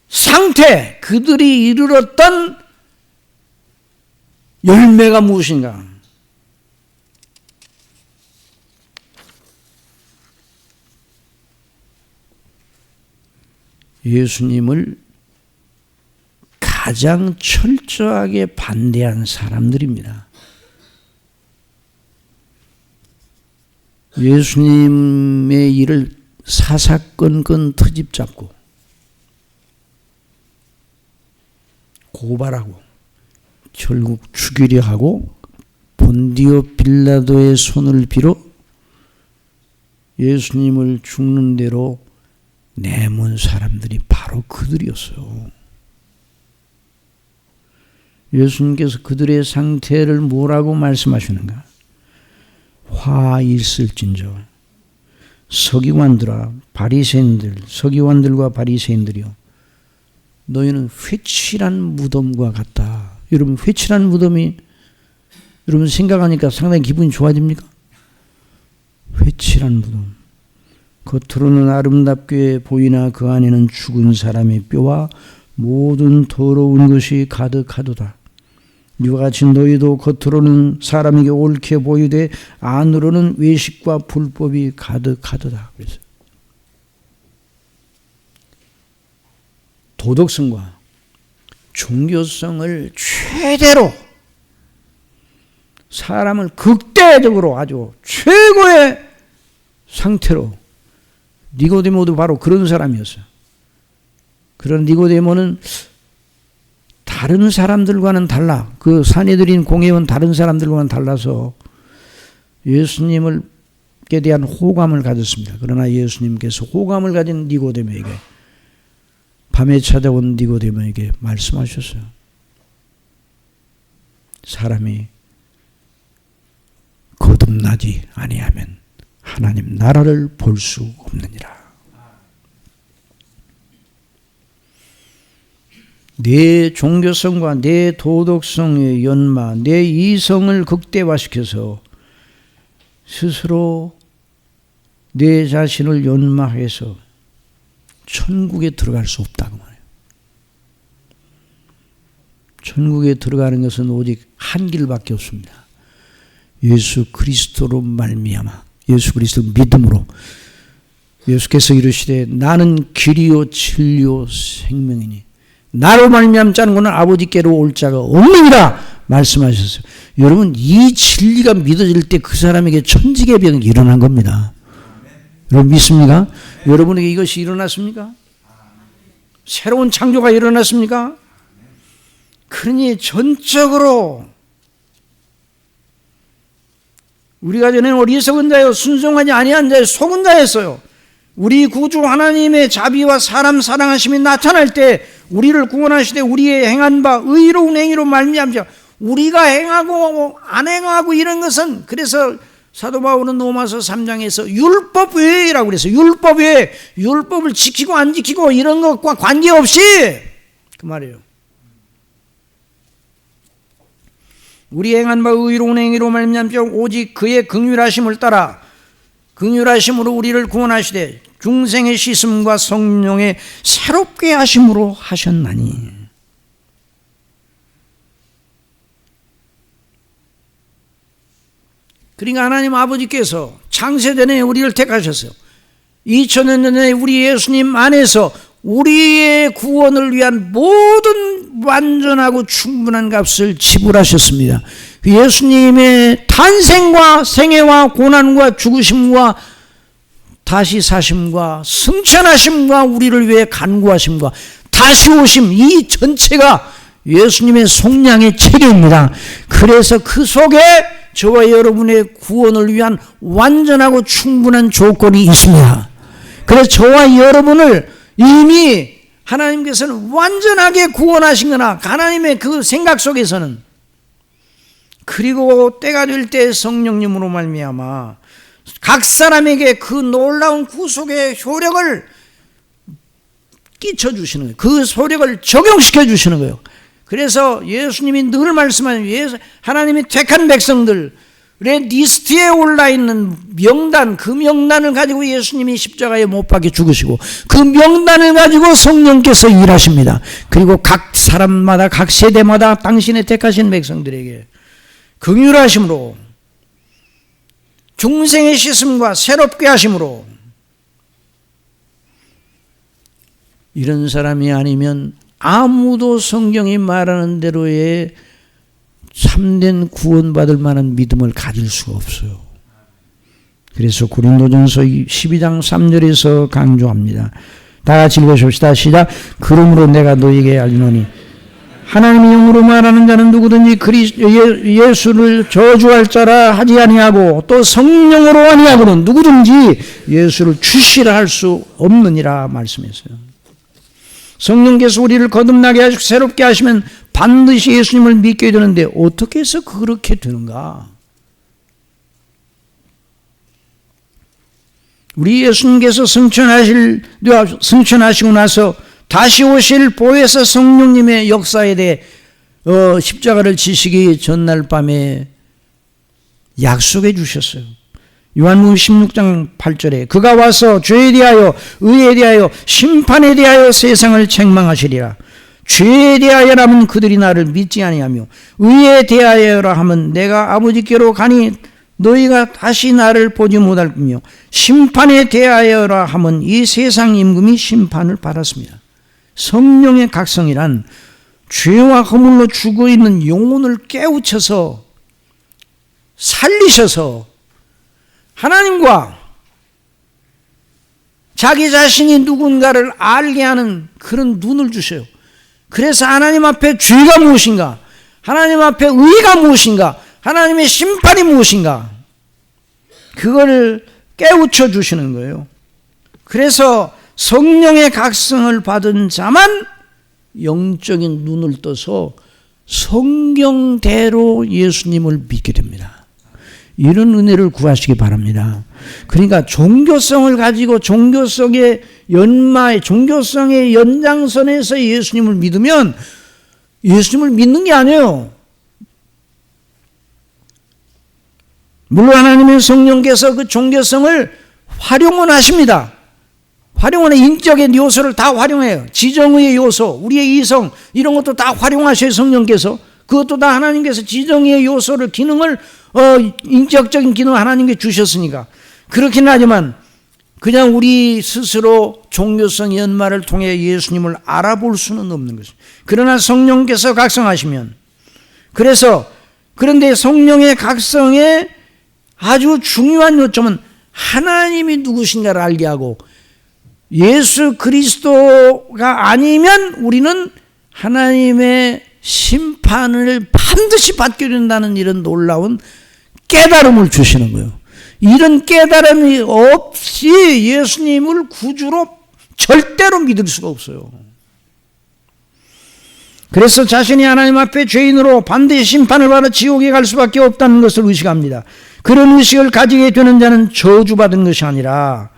상태, 그들이 이르렀던 열매가 무엇인가? 예수님을 가장 철저하게 반대한 사람들입니다. 예수님의 일을 사사건건 트집 잡고 고발하고 결국 죽이려 하고 본디오 빌라도의 손을 빌어 예수님을 죽는 대로 내몬 사람들이 바로 그들이었어요. 예수님께서 그들의 상태를 뭐라고 말씀하시는가? 화 있을진저 서기관들아 바리새인들, 서기관들과 바리새인들이요 너희는 회칠한 무덤과 같다. 여러분 회칠한 무덤이 여러분 생각하니까 상당히 기분이 좋아집니까? 회칠한 무덤, 겉으로는 아름답게 보이나 그 안에는 죽은 사람의 뼈와 모든 더러운 것이 가득하도다. 이와 같이 너희도 겉으로는 사람에게 옳게 보이되 안으로는 외식과 불법이 가득하도다. 그래서 도덕성과 종교성을 최대로 사람을 극대적으로 아주 최고의 상태로, 니고데모도 바로 그런 사람이었어요. 그런 니고데모는 다른 사람들과는 달라, 그 사내들인 공회원 다른 사람들과는 달라서 예수님께 대한 호감을 가졌습니다. 그러나 예수님께서 호감을 가진 니고데모에게, 밤에 찾아온 니고데모에게 말씀하셨어요. 사람이 거듭나지 아니하면 하나님 나라를 볼 수 없느니라. 내 종교성과 내 도덕성의 연마, 내 이성을 극대화시켜서 스스로 내 자신을 연마해서 천국에 들어갈 수 없다고 말해요. 천국에 들어가는 것은 오직 한 길밖에 없습니다. 예수 그리스도로 말미암아, 예수 그리스도 믿음으로. 예수께서 이르시되 나는 길이요 진리요 생명이니 나로 말미암지 않은 것은 아버지께로 올 자가 없느니라 말씀하셨어요. 여러분, 이 진리가 믿어질 때 그 사람에게 천지개벽이 일어난 겁니다. 여러분 믿습니까? 여러분에게 이것이 일어났습니까? 새로운 창조가 일어났습니까? 그러니 전적으로 우리가 전에는 어리석은 자요 순종하지 아니한 자요 속은 자였어요. 우리 구주 하나님의 자비와 사람 사랑하심이 나타날 때, 우리를 구원하시되 우리의 행한 바 의로운 행위로 말미암자, 우리가 행하고 안 행하고 이런 것은, 그래서 사도 바울은 로마서 3장에서 율법 외라고 그랬어요. 율법 외, 율법을 지키고 안 지키고 이런 것과 관계없이 그 말이에요. 우리 행한 바 의로운 행위로 말미암자 오직 그의 긍휼하심을 따라 긍휼하심으로 우리를 구원하시되 중생의 씻음과 성령의 새롭게 하심으로 하셨나니. 그러니까 하나님 아버지께서 창세전에 우리를 택하셨어요. 2000년 전에 우리 예수님 안에서 우리의 구원을 위한 모든 완전하고 충분한 값을 지불하셨습니다. 그 예수님의 탄생과 생애와 고난과 죽으심과 다시 사심과 승천하심과 우리를 위해 간구하심과 다시 오심, 이 전체가 예수님의 속량의 체계입니다. 그래서 그 속에 저와 여러분의 구원을 위한 완전하고 충분한 조건이 있습니다. 그래서 저와 여러분을 이미 하나님께서는 완전하게 구원하신 거나 하나님의 그 생각 속에서는, 그리고 때가 될 때 성령님으로 말미암아 각 사람에게 그 놀라운 구속의 효력을 끼쳐주시는 거예요. 그 효력을 적용시켜 주시는 거예요. 그래서 예수님이 늘 말씀하는, 하나님이 택한 백성들의 리스트에 올라있는 명단, 그 명단을 가지고 예수님이 십자가에 못 박혀 죽으시고 그 명단을 가지고 성령께서 일하십니다. 그리고 각 사람마다 각 세대마다 당신의 택하신 백성들에게 긍휼하심으로 중생의 씻음과 새롭게 하심으로, 이런 사람이 아니면 아무도 성경이 말하는 대로의 참된 구원받을 만한 믿음을 가질 수가 없어요. 그래서 고린도전서 12장 3절에서 강조합니다. 다 같이 읽어봅시다. 시작. 그러므로 내가 너에게 알리노니 하나님의 영으로 말하는 자는 누구든지 예수를 저주할 자라 하지 아니하고 또 성령으로 아니하고는 누구든지 예수를 주시라 할 수 없느니라 말씀했어요. 성령께서 우리를 거듭나게 하시고 새롭게 하시면 반드시 예수님을 믿게 되는데 어떻게 해서 그렇게 되는가? 우리 예수님께서 승천하시고 나서 다시 오실 보혜사 성령님의 역사에 대해 십자가를 지시기 전날 밤에 약속해 주셨어요. 요한복음 16장 8절에 그가 와서 죄에 대하여 의에 대하여 심판에 대하여 세상을 책망하시리라. 죄에 대하여라면 그들이 나를 믿지 아니하며 의에 대하여라 하면 내가 아버지께로 가니 너희가 다시 나를 보지 못할 거며 심판에 대하여라 하면 이 세상 임금이 심판을 받았습니다. 성령의 각성이란 죄와 허물로 죽어있는 영혼을 깨우쳐서 살리셔서 하나님과 자기 자신이 누군가를 알게 하는 그런 눈을 주셔요. 그래서 하나님 앞에 죄가 무엇인가, 하나님 앞에 의가 무엇인가, 하나님의 심판이 무엇인가, 그걸 깨우쳐 주시는 거예요. 그래서 성령의 각성을 받은 자만 영적인 눈을 떠서 성경대로 예수님을 믿게 됩니다. 이런 은혜를 구하시기 바랍니다. 그러니까 종교성을 가지고 종교성의 연장선에서 예수님을 믿으면 예수님을 믿는 게 아니에요. 물론 하나님의 성령께서 그 종교성을 활용은 하십니다. 활용은 인적인 요소를 다 활용해요. 지정의의 요소, 우리의 이성 이런 것도 다 활용하셔요. 성령께서. 그것도 다 하나님께서 지정의의 요소를 기능을 인격적인 기능을 하나님께 주셨으니까. 그렇긴 하지만 그냥 우리 스스로 종교성 연말을 통해 예수님을 알아볼 수는 없는 것입니다. 그러나 성령께서 각성하시면, 그런데 성령의 각성의 아주 중요한 요점은 하나님이 누구신가를 알게 하고 예수 그리스도가 아니면 우리는 하나님의 심판을 반드시 받게 된다는 이런 놀라운 깨달음을 주시는 거예요. 이런 깨달음이 없이 예수님을 구주로 절대로 믿을 수가 없어요. 그래서 자신이 하나님 앞에 죄인으로 반드시 심판을 받아 지옥에 갈 수밖에 없다는 것을 의식합니다. 그런 의식을 가지게 되는 자는 저주받은 것이 아니라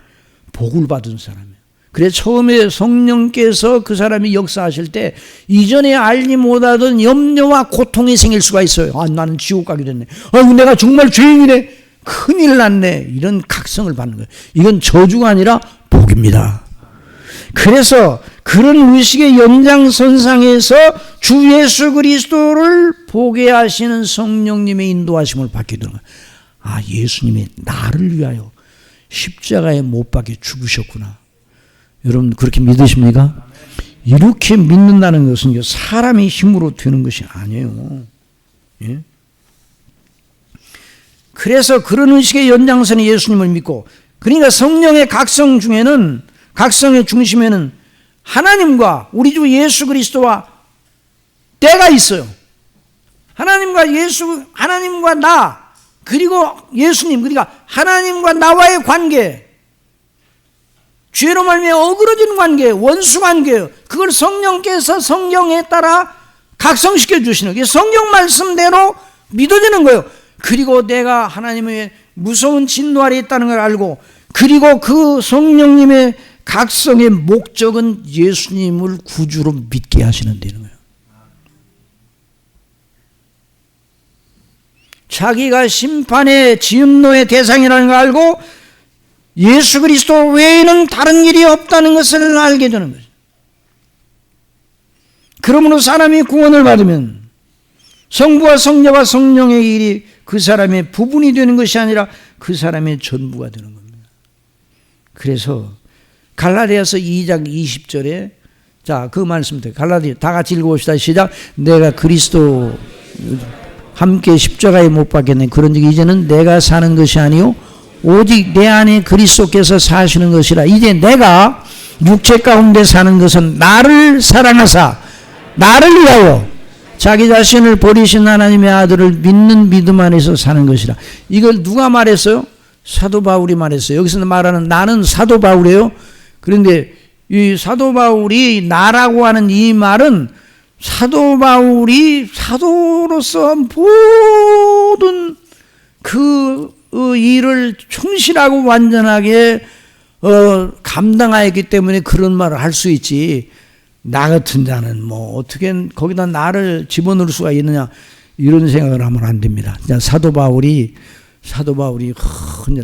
복을 받은 사람이에요. 그래서 처음에 성령께서 그 사람이 역사하실 때 이전에 알지 못하던 염려와 고통이 생길 수가 있어요. 아, 나는 지옥 가게 됐네. 아이고, 내가 정말 죄인이네. 큰일 났네. 이런 각성을 받는 거예요. 이건 저주가 아니라 복입니다. 그래서 그런 의식의 연장선상에서 주 예수 그리스도를 보게 하시는 성령님의 인도하심을 받게 되는 거예요. 아, 예수님이 나를 위하여 십자가에 못 박혀 죽으셨구나. 여러분 그렇게 믿으십니까? 이렇게 믿는다는 것은 사람의 힘으로 되는 것이 아니에요. 예? 그래서 그런 의식의 연장선에 예수님을 믿고, 그러니까 성령의 각성 중에는, 각성의 중심에는 하나님과 우리 주 예수 그리스도와 때가 있어요. 하나님과 나, 그리고 예수님, 그러니까 하나님과 나와의 관계, 죄로 말미암아 어그러진 관계, 원수 관계예요. 그걸 성령께서 성경에 따라 각성시켜 주시는 게 성경 말씀대로 믿어지는 거예요. 그리고 내가 하나님의 무서운 진노 아래 있다는 걸 알고, 그리고 그 성령님의 각성의 목적은 예수님을 구주로 믿게 하시는 데는 거예요. 자기가 심판의 진노의 대상이라는 걸 알고 예수 그리스도 외에는 다른 일이 없다는 것을 알게 되는 거죠. 그러므로 사람이 구원을 받으면 성부와 성자와 성령의 일이 그 사람의 부분이 되는 것이 아니라 그 사람의 전부가 되는 겁니다. 그래서 갈라디아서 2장 20절에 자, 그 말씀부터 갈라디아 다 같이 읽어봅시다. 시작. 내가 그리스도 함께 십자가에 못 박혔네. 그런즉 이제는 내가 사는 것이 아니요 오직 내 안에 그리스도께서 사시는 것이라. 이제 내가 육체 가운데 사는 것은 나를 사랑하사 나를 위하여 자기 자신을 버리신 하나님의 아들을 믿는 믿음 안에서 사는 것이라. 이걸 누가 말했어요? 사도 바울이 말했어요. 여기서 말하는 나는 사도 바울이에요. 그런데 이 사도 바울이 나라고 하는 이 말은 사도 바울이 사도로서 모든 그 일을 충실하고 완전하게 감당하였기 때문에 그런 말을 할 수 있지, 나 같은 자는 뭐 어떻게 거기다 나를 집어넣을 수가 있느냐, 이런 생각을 하면 안 됩니다. 사도 바울이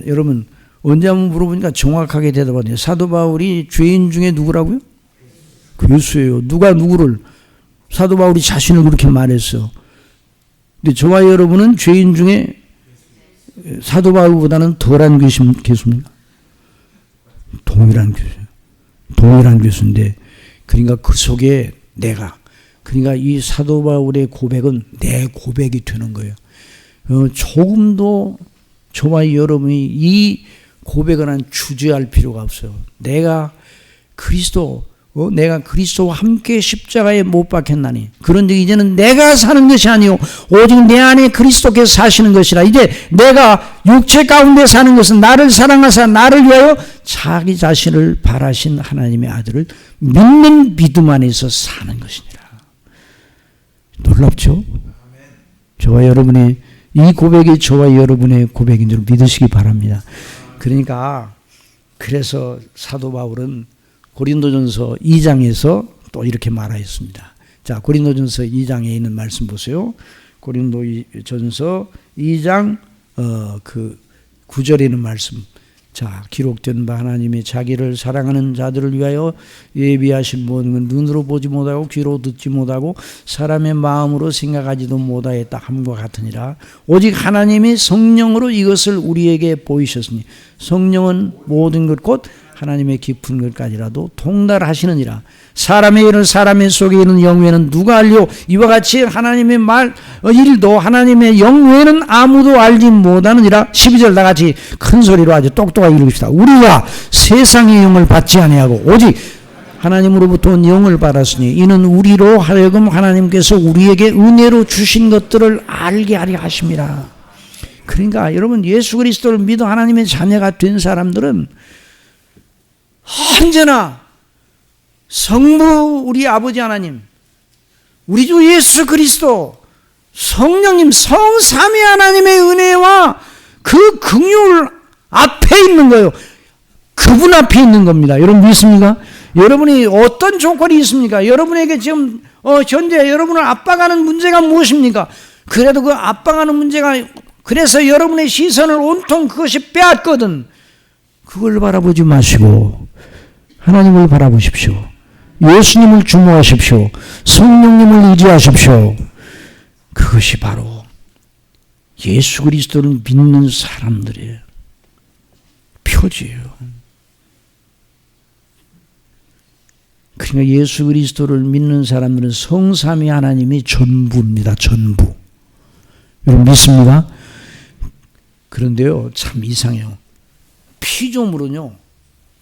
여러분 언제 한번 물어보니까 정확하게 대답하네요. 사도 바울이 죄인 중에 누구라고요? 괴수예요. 누가 누구를? 사도 바울이 자신을 그렇게 말했어. 근데 저와 여러분은 죄인 중에 사도 바울보다는 덜한 교수입니다. 동일한 교수인데, 그러니까 그 속에 그러니까 이 사도 바울의 고백은 내 고백이 되는 거예요. 조금도 저와 여러분이 이 고백을 한 주저할 필요가 없어요. 내가 그리스도와 함께 십자가에 못 박혔나니, 그런데 이제는 내가 사는 것이 아니요 오직 내 안에 그리스도께서 사시는 것이라. 이제 내가 육체 가운데 사는 것은 나를 사랑하사 나를 위하여 자기 자신을 발하신 하나님의 아들을 믿는 믿음 안에서 사는 것이니라. 놀랍죠? 저와 여러분의 이 고백이 저와 여러분의 고백인 줄 믿으시기 바랍니다. 그러니까 그래서 사도 바울은 고린도전서 2장에서 또 이렇게 말하였습니다. 자, 고린도전서 2장에 있는 말씀 보세요. 고린도전서 2장 그 9절에 있는 말씀. 자, 기록된 바 하나님이 자기를 사랑하는 자들을 위하여 예비하신 모든 건 눈으로 보지 못하고 귀로 듣지 못하고 사람의 마음으로 생각하지도 못하였다 함과 같으니라. 오직 하나님이 성령으로 이것을 우리에게 보이셨으니 성령은 모든 것 곧 하나님의 깊은 것까지라도 통달하시느니라. 사람의 일을 사람의 속에 있는 영 외에는 누가 알려? 이와 같이 하나님의 일도 하나님의 영 외에는 아무도 알지 못하느니라. 12절 다 같이 큰 소리로 아주 똑똑하게 읽읍시다. 우리가 세상의 영을 받지 아니하고 오직 하나님으로부터 온 영을 받았으니 이는 우리로 하여금 하나님께서 우리에게 은혜로 주신 것들을 알게 하려 하심이라. 그러니까 여러분, 예수 그리스도를 믿어 하나님의 자녀가 된 사람들은 언제나 성부 우리 아버지 하나님, 우리 주 예수 그리스도, 성령님, 성삼위 하나님의 은혜와 그 긍휼 앞에 있는 거예요. 그분 앞에 있는 겁니다. 여러분 믿습니까? 여러분이 어떤 조건이 있습니까? 여러분에게 지금 현재 여러분을 압박하는 문제가 무엇입니까? 그래도 그 압박하는 문제가, 그래서 여러분의 시선을 온통 그것이 빼앗거든. 그걸 바라보지 마시고 하나님을 바라보십시오. 예수님을 주목하십시오. 성령님을 의지하십시오. 그것이 바로 예수 그리스도를 믿는 사람들의 표지예요. 그러니까 예수 그리스도를 믿는 사람들은 성삼위 하나님이 전부입니다. 전부. 여러분 믿습니까? 그런데요, 참 이상해요.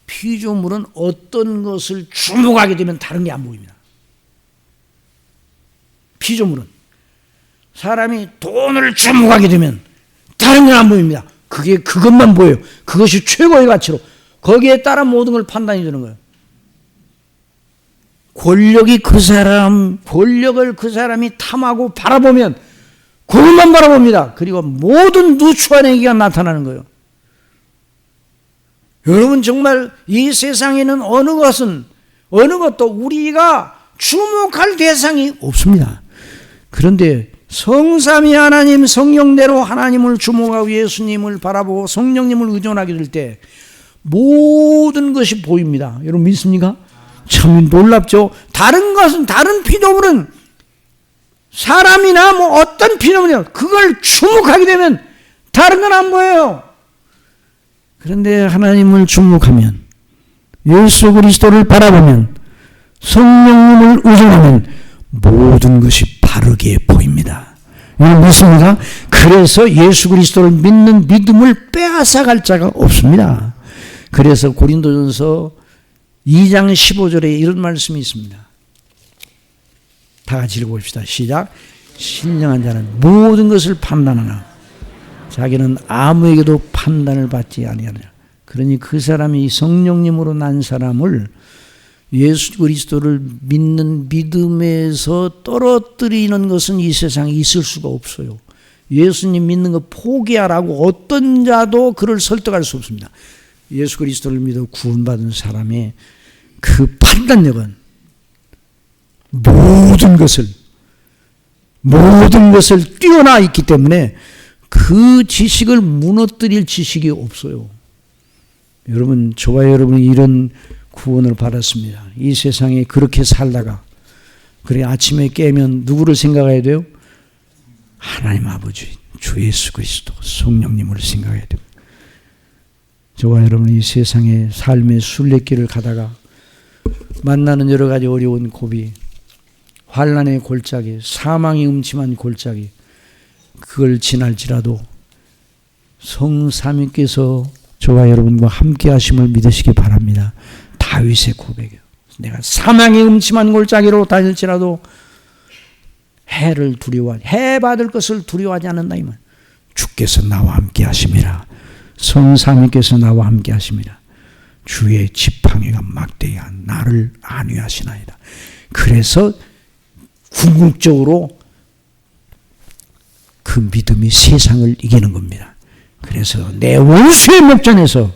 피조물은 어떤 것을 주목하게 되면 다른 게 안 보입니다. 피조물은 사람이 돈을 주목하게 되면 다른 건 안 보입니다. 그것만 보여요. 그것이 최고의 가치로 거기에 따라 모든 걸 판단해 주는 거예요. 권력을 그 사람이 탐하고 바라보면 그것만 바라봅니다. 그리고 모든 누추한 행위가 나타나는 거예요. 여러분 정말 이 세상에는 어느 것도 우리가 주목할 대상이 없습니다. 그런데 성삼위 하나님 성령대로 하나님을 주목하고 예수님을 바라보고 성령님을 의존하게 될 때 모든 것이 보입니다. 여러분 믿습니까? 참 놀랍죠? 다른 피조물은 사람이나 어떤 피조물이나 그걸 주목하게 되면 다른 건 안 보여요. 그런데 하나님을 주목하면, 예수 그리스도를 바라보면, 성령님을 의존하면 모든 것이 바르게 보입니다. 여러분 믿습니까? 그래서 예수 그리스도를 믿는 믿음을 빼앗아갈 자가 없습니다. 그래서 고린도전서 2장 15절에 이런 말씀이 있습니다. 다 같이 읽어봅시다. 시작. 신령한 자는 모든 것을 판단하나 자기는 아무에게도 판단을 받지 아니하느냐. 그러니 그 사람이 성령님으로 난 사람을 예수 그리스도를 믿는 믿음에서 떨어뜨리는 것은 이 세상에 있을 수가 없어요. 예수님 믿는 거 포기하라고 어떤 자도 그를 설득할 수 없습니다. 예수 그리스도를 믿어 구원받은 사람의 그 판단력은 모든 것을 뛰어나 있기 때문에 그 지식을 무너뜨릴 지식이 없어요. 여러분, 저와 여러분이 이런 구원을 받았습니다. 이 세상에 그렇게 살다가 그래 아침에 깨면 누구를 생각해야 돼요? 하나님 아버지, 주 예수 그리스도, 성령님을 생각해야 돼요. 저와 여러분이 이 세상의 삶의 순례길을 가다가 만나는 여러 가지 어려운 고비, 환난의 골짜기, 사망의 음침한 골짜기, 그걸 지날지라도 성삼위께서 저와 여러분과 함께 하심을 믿으시기 바랍니다. 다윗의 고백이에요. 내가 사망의 음침한 골짜기로 다닐지라도 해를 두려워하지, 해 받을 것을 두려워하지 않는다 이 말. 주께서 나와 함께 하심이라. 성삼위께서 나와 함께 하심이라. 주의 지팡이가 막대야 나를 안위하시나이다. 그래서 궁극적으로 그 믿음이 세상을 이기는 겁니다. 그래서 내 원수의 목전에서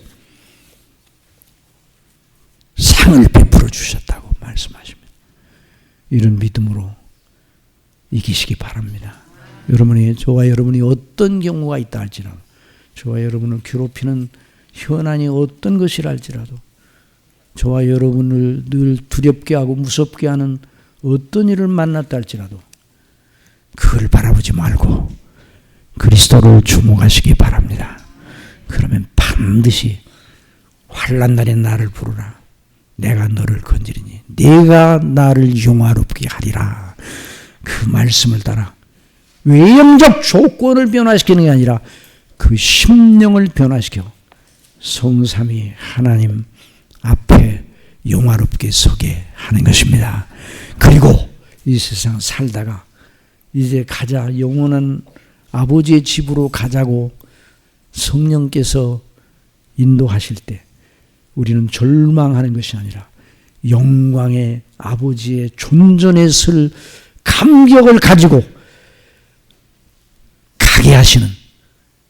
상을 베풀어 주셨다고 말씀하십니다. 이런 믿음으로 이기시기 바랍니다. 여러분이, 저와 여러분이 어떤 경우가 있다 할지라도, 저와 여러분을 괴롭히는 현안이 어떤 것이라 할지라도, 저와 여러분을 늘 두렵게 하고 무섭게 하는 어떤 일을 만났다 할지라도 그걸 바라보지 말고 그리스도를 주목하시기 바랍니다. 그러면 반드시 환난 날에 나를 부르라. 내가 너를 건지리니 네가 나를 영화롭게 하리라. 그 말씀을 따라 외형적 조건을 변화시키는 게 아니라 그 심령을 변화시켜 성삼위 하나님 앞에 영화롭게 서게 하는 것입니다. 그리고 이 세상 살다가 이제 가자, 영원한 아버지의 집으로 가자고 성령께서 인도하실 때 우리는 절망하는 것이 아니라 영광의 아버지의 존전에 설 감격을 가지고 가게 하시는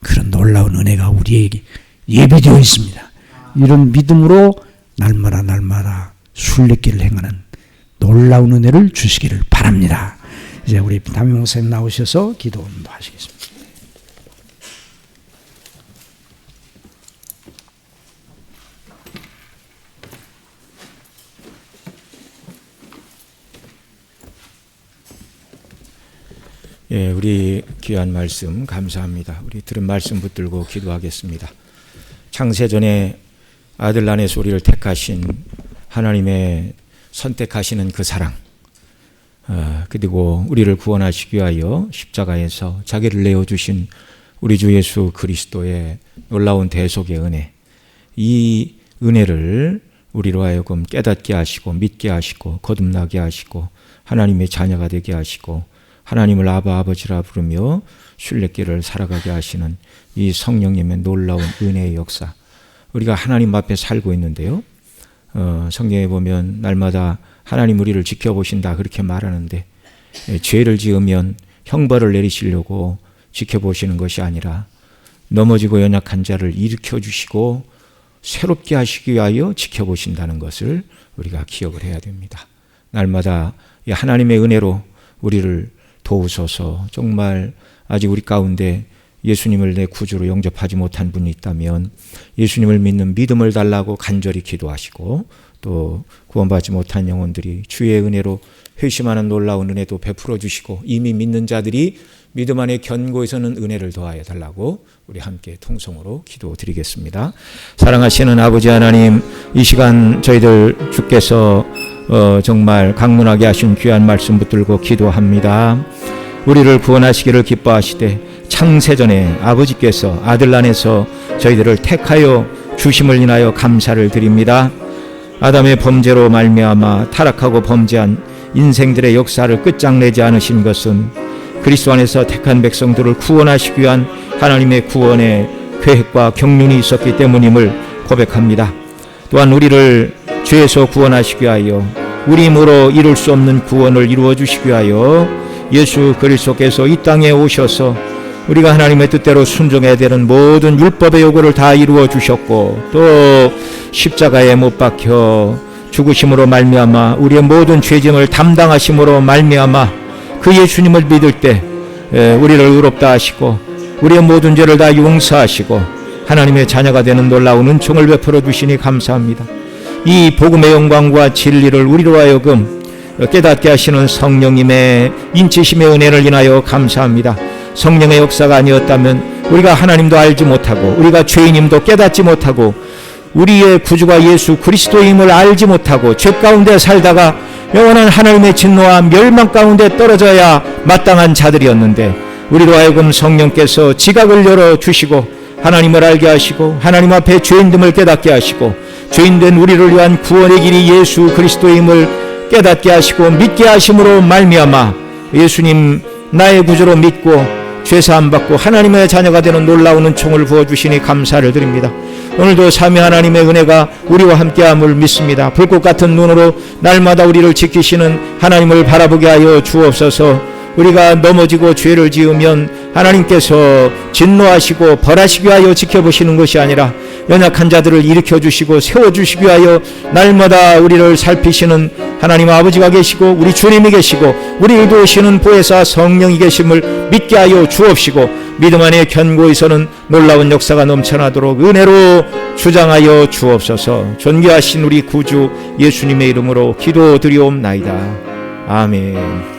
그런 놀라운 은혜가 우리에게 예비되어 있습니다. 이런 믿음으로 날마다 순례길을 행하는 놀라운 은혜를 주시기를 바랍니다. 이제 우리 담임 목사님 나오셔서 기도도 하시겠습니다. 예, 우리 귀한 말씀 감사합니다. 우리 들은 말씀 붙들고 기도하겠습니다. 창세전에 아들 안에서 우리를 택하신 하나님의 선택하시는 그 사랑, 그리고 우리를 구원하시기 위하여 십자가에서 자기를 내어주신 우리 주 예수 그리스도의 놀라운 대속의 은혜, 이 은혜를 우리로 하여금 깨닫게 하시고 믿게 하시고 거듭나게 하시고 하나님의 자녀가 되게 하시고 하나님을 아바 아버지라 부르며 순례길을 살아가게 하시는 이 성령님의 놀라운 은혜의 역사, 우리가 하나님 앞에 살고 있는데요, 성경에 보면 날마다 하나님 우리를 지켜보신다 그렇게 말하는데, 죄를 지으면 형벌을 내리시려고 지켜보시는 것이 아니라 넘어지고 연약한 자를 일으켜 주시고 새롭게 하시기 위하여 지켜보신다는 것을 우리가 기억을 해야 됩니다. 날마다 이 하나님의 은혜로 우리를 도우소서. 정말 아직 우리 가운데 예수님을 내 구주로 영접하지 못한 분이 있다면 예수님을 믿는 믿음을 달라고 간절히 기도하시고, 또 구원받지 못한 영혼들이 주의 은혜로 회심하는 놀라운 은혜도 베풀어 주시고, 이미 믿는 자들이 믿음 안에 견고해서는 은혜를 더하여 달라고 우리 함께 통성으로 기도드리겠습니다. 사랑하시는 아버지 하나님, 이 시간 저희들 주께서 정말 강문하게 하신 귀한 말씀 붙들고 기도합니다. 우리를 구원하시기를 기뻐하시되 창세전에 아버지께서 아들 안에서 저희들을 택하여 주심을 인하여 감사를 드립니다. 아담의 범죄로 말미암아 타락하고 범죄한 인생들의 역사를 끝장내지 않으신 것은 그리스도 안에서 택한 백성들을 구원하시기 위한 하나님의 구원의 계획과 경륜이 있었기 때문임을 고백합니다. 또한 우리를 죄에서 구원하시기 위하여 우리 힘으로 이룰 수 없는 구원을 이루어 주시기 위하여 예수 그리스도께서 이 땅에 오셔서 우리가 하나님의 뜻대로 순종해야 되는 모든 율법의 요구를 다 이루어 주셨고, 또 십자가에 못 박혀 죽으심으로 말미암아 우리의 모든 죄짐을 담당하심으로 말미암아 그 예수님을 믿을 때 우리를 의롭다 하시고 우리의 모든 죄를 다 용서하시고 하나님의 자녀가 되는 놀라운 은총을 베풀어 주시니 감사합니다. 이 복음의 영광과 진리를 우리로 하여금 깨닫게 하시는 성령님의 인치심의 은혜를 인하여 감사합니다. 성령의 역사가 아니었다면 우리가 하나님도 알지 못하고 우리가 죄인임도 깨닫지 못하고 우리의 구주가 예수 그리스도임을 알지 못하고 죄 가운데 살다가 영원한 하나님의 진노와 멸망 가운데 떨어져야 마땅한 자들이었는데 우리로 하여금 성령께서 지각을 열어주시고 하나님을 알게 하시고 하나님 앞에 죄인됨을 깨닫게 하시고 죄인된 우리를 위한 구원의 길이 예수 그리스도임을 깨닫게 하시고 믿게 하심으로 말미암아 예수님 나의 구주로 믿고 죄사함 받고 하나님의 자녀가 되는 놀라운 은총을 부어주시니 감사를 드립니다. 오늘도 삼위 하나님의 은혜가 우리와 함께함을 믿습니다. 불꽃 같은 눈으로 날마다 우리를 지키시는 하나님을 바라보게 하여 주옵소서. 우리가 넘어지고 죄를 지으면 하나님께서 진노하시고 벌하시기 위하여 지켜보시는 것이 아니라 연약한 자들을 일으켜주시고 세워주시기 위하여 날마다 우리를 살피시는 하나님 아버지가 계시고 우리 주님이 계시고 우리를 도우시는 보혜사 성령이 계심을 믿게 하여 주옵시고 믿음 안에 견고히서는 놀라운 역사가 넘쳐나도록 은혜로 주장하여 주옵소서. 존귀하신 우리 구주 예수님의 이름으로 기도드리옵나이다. 아멘.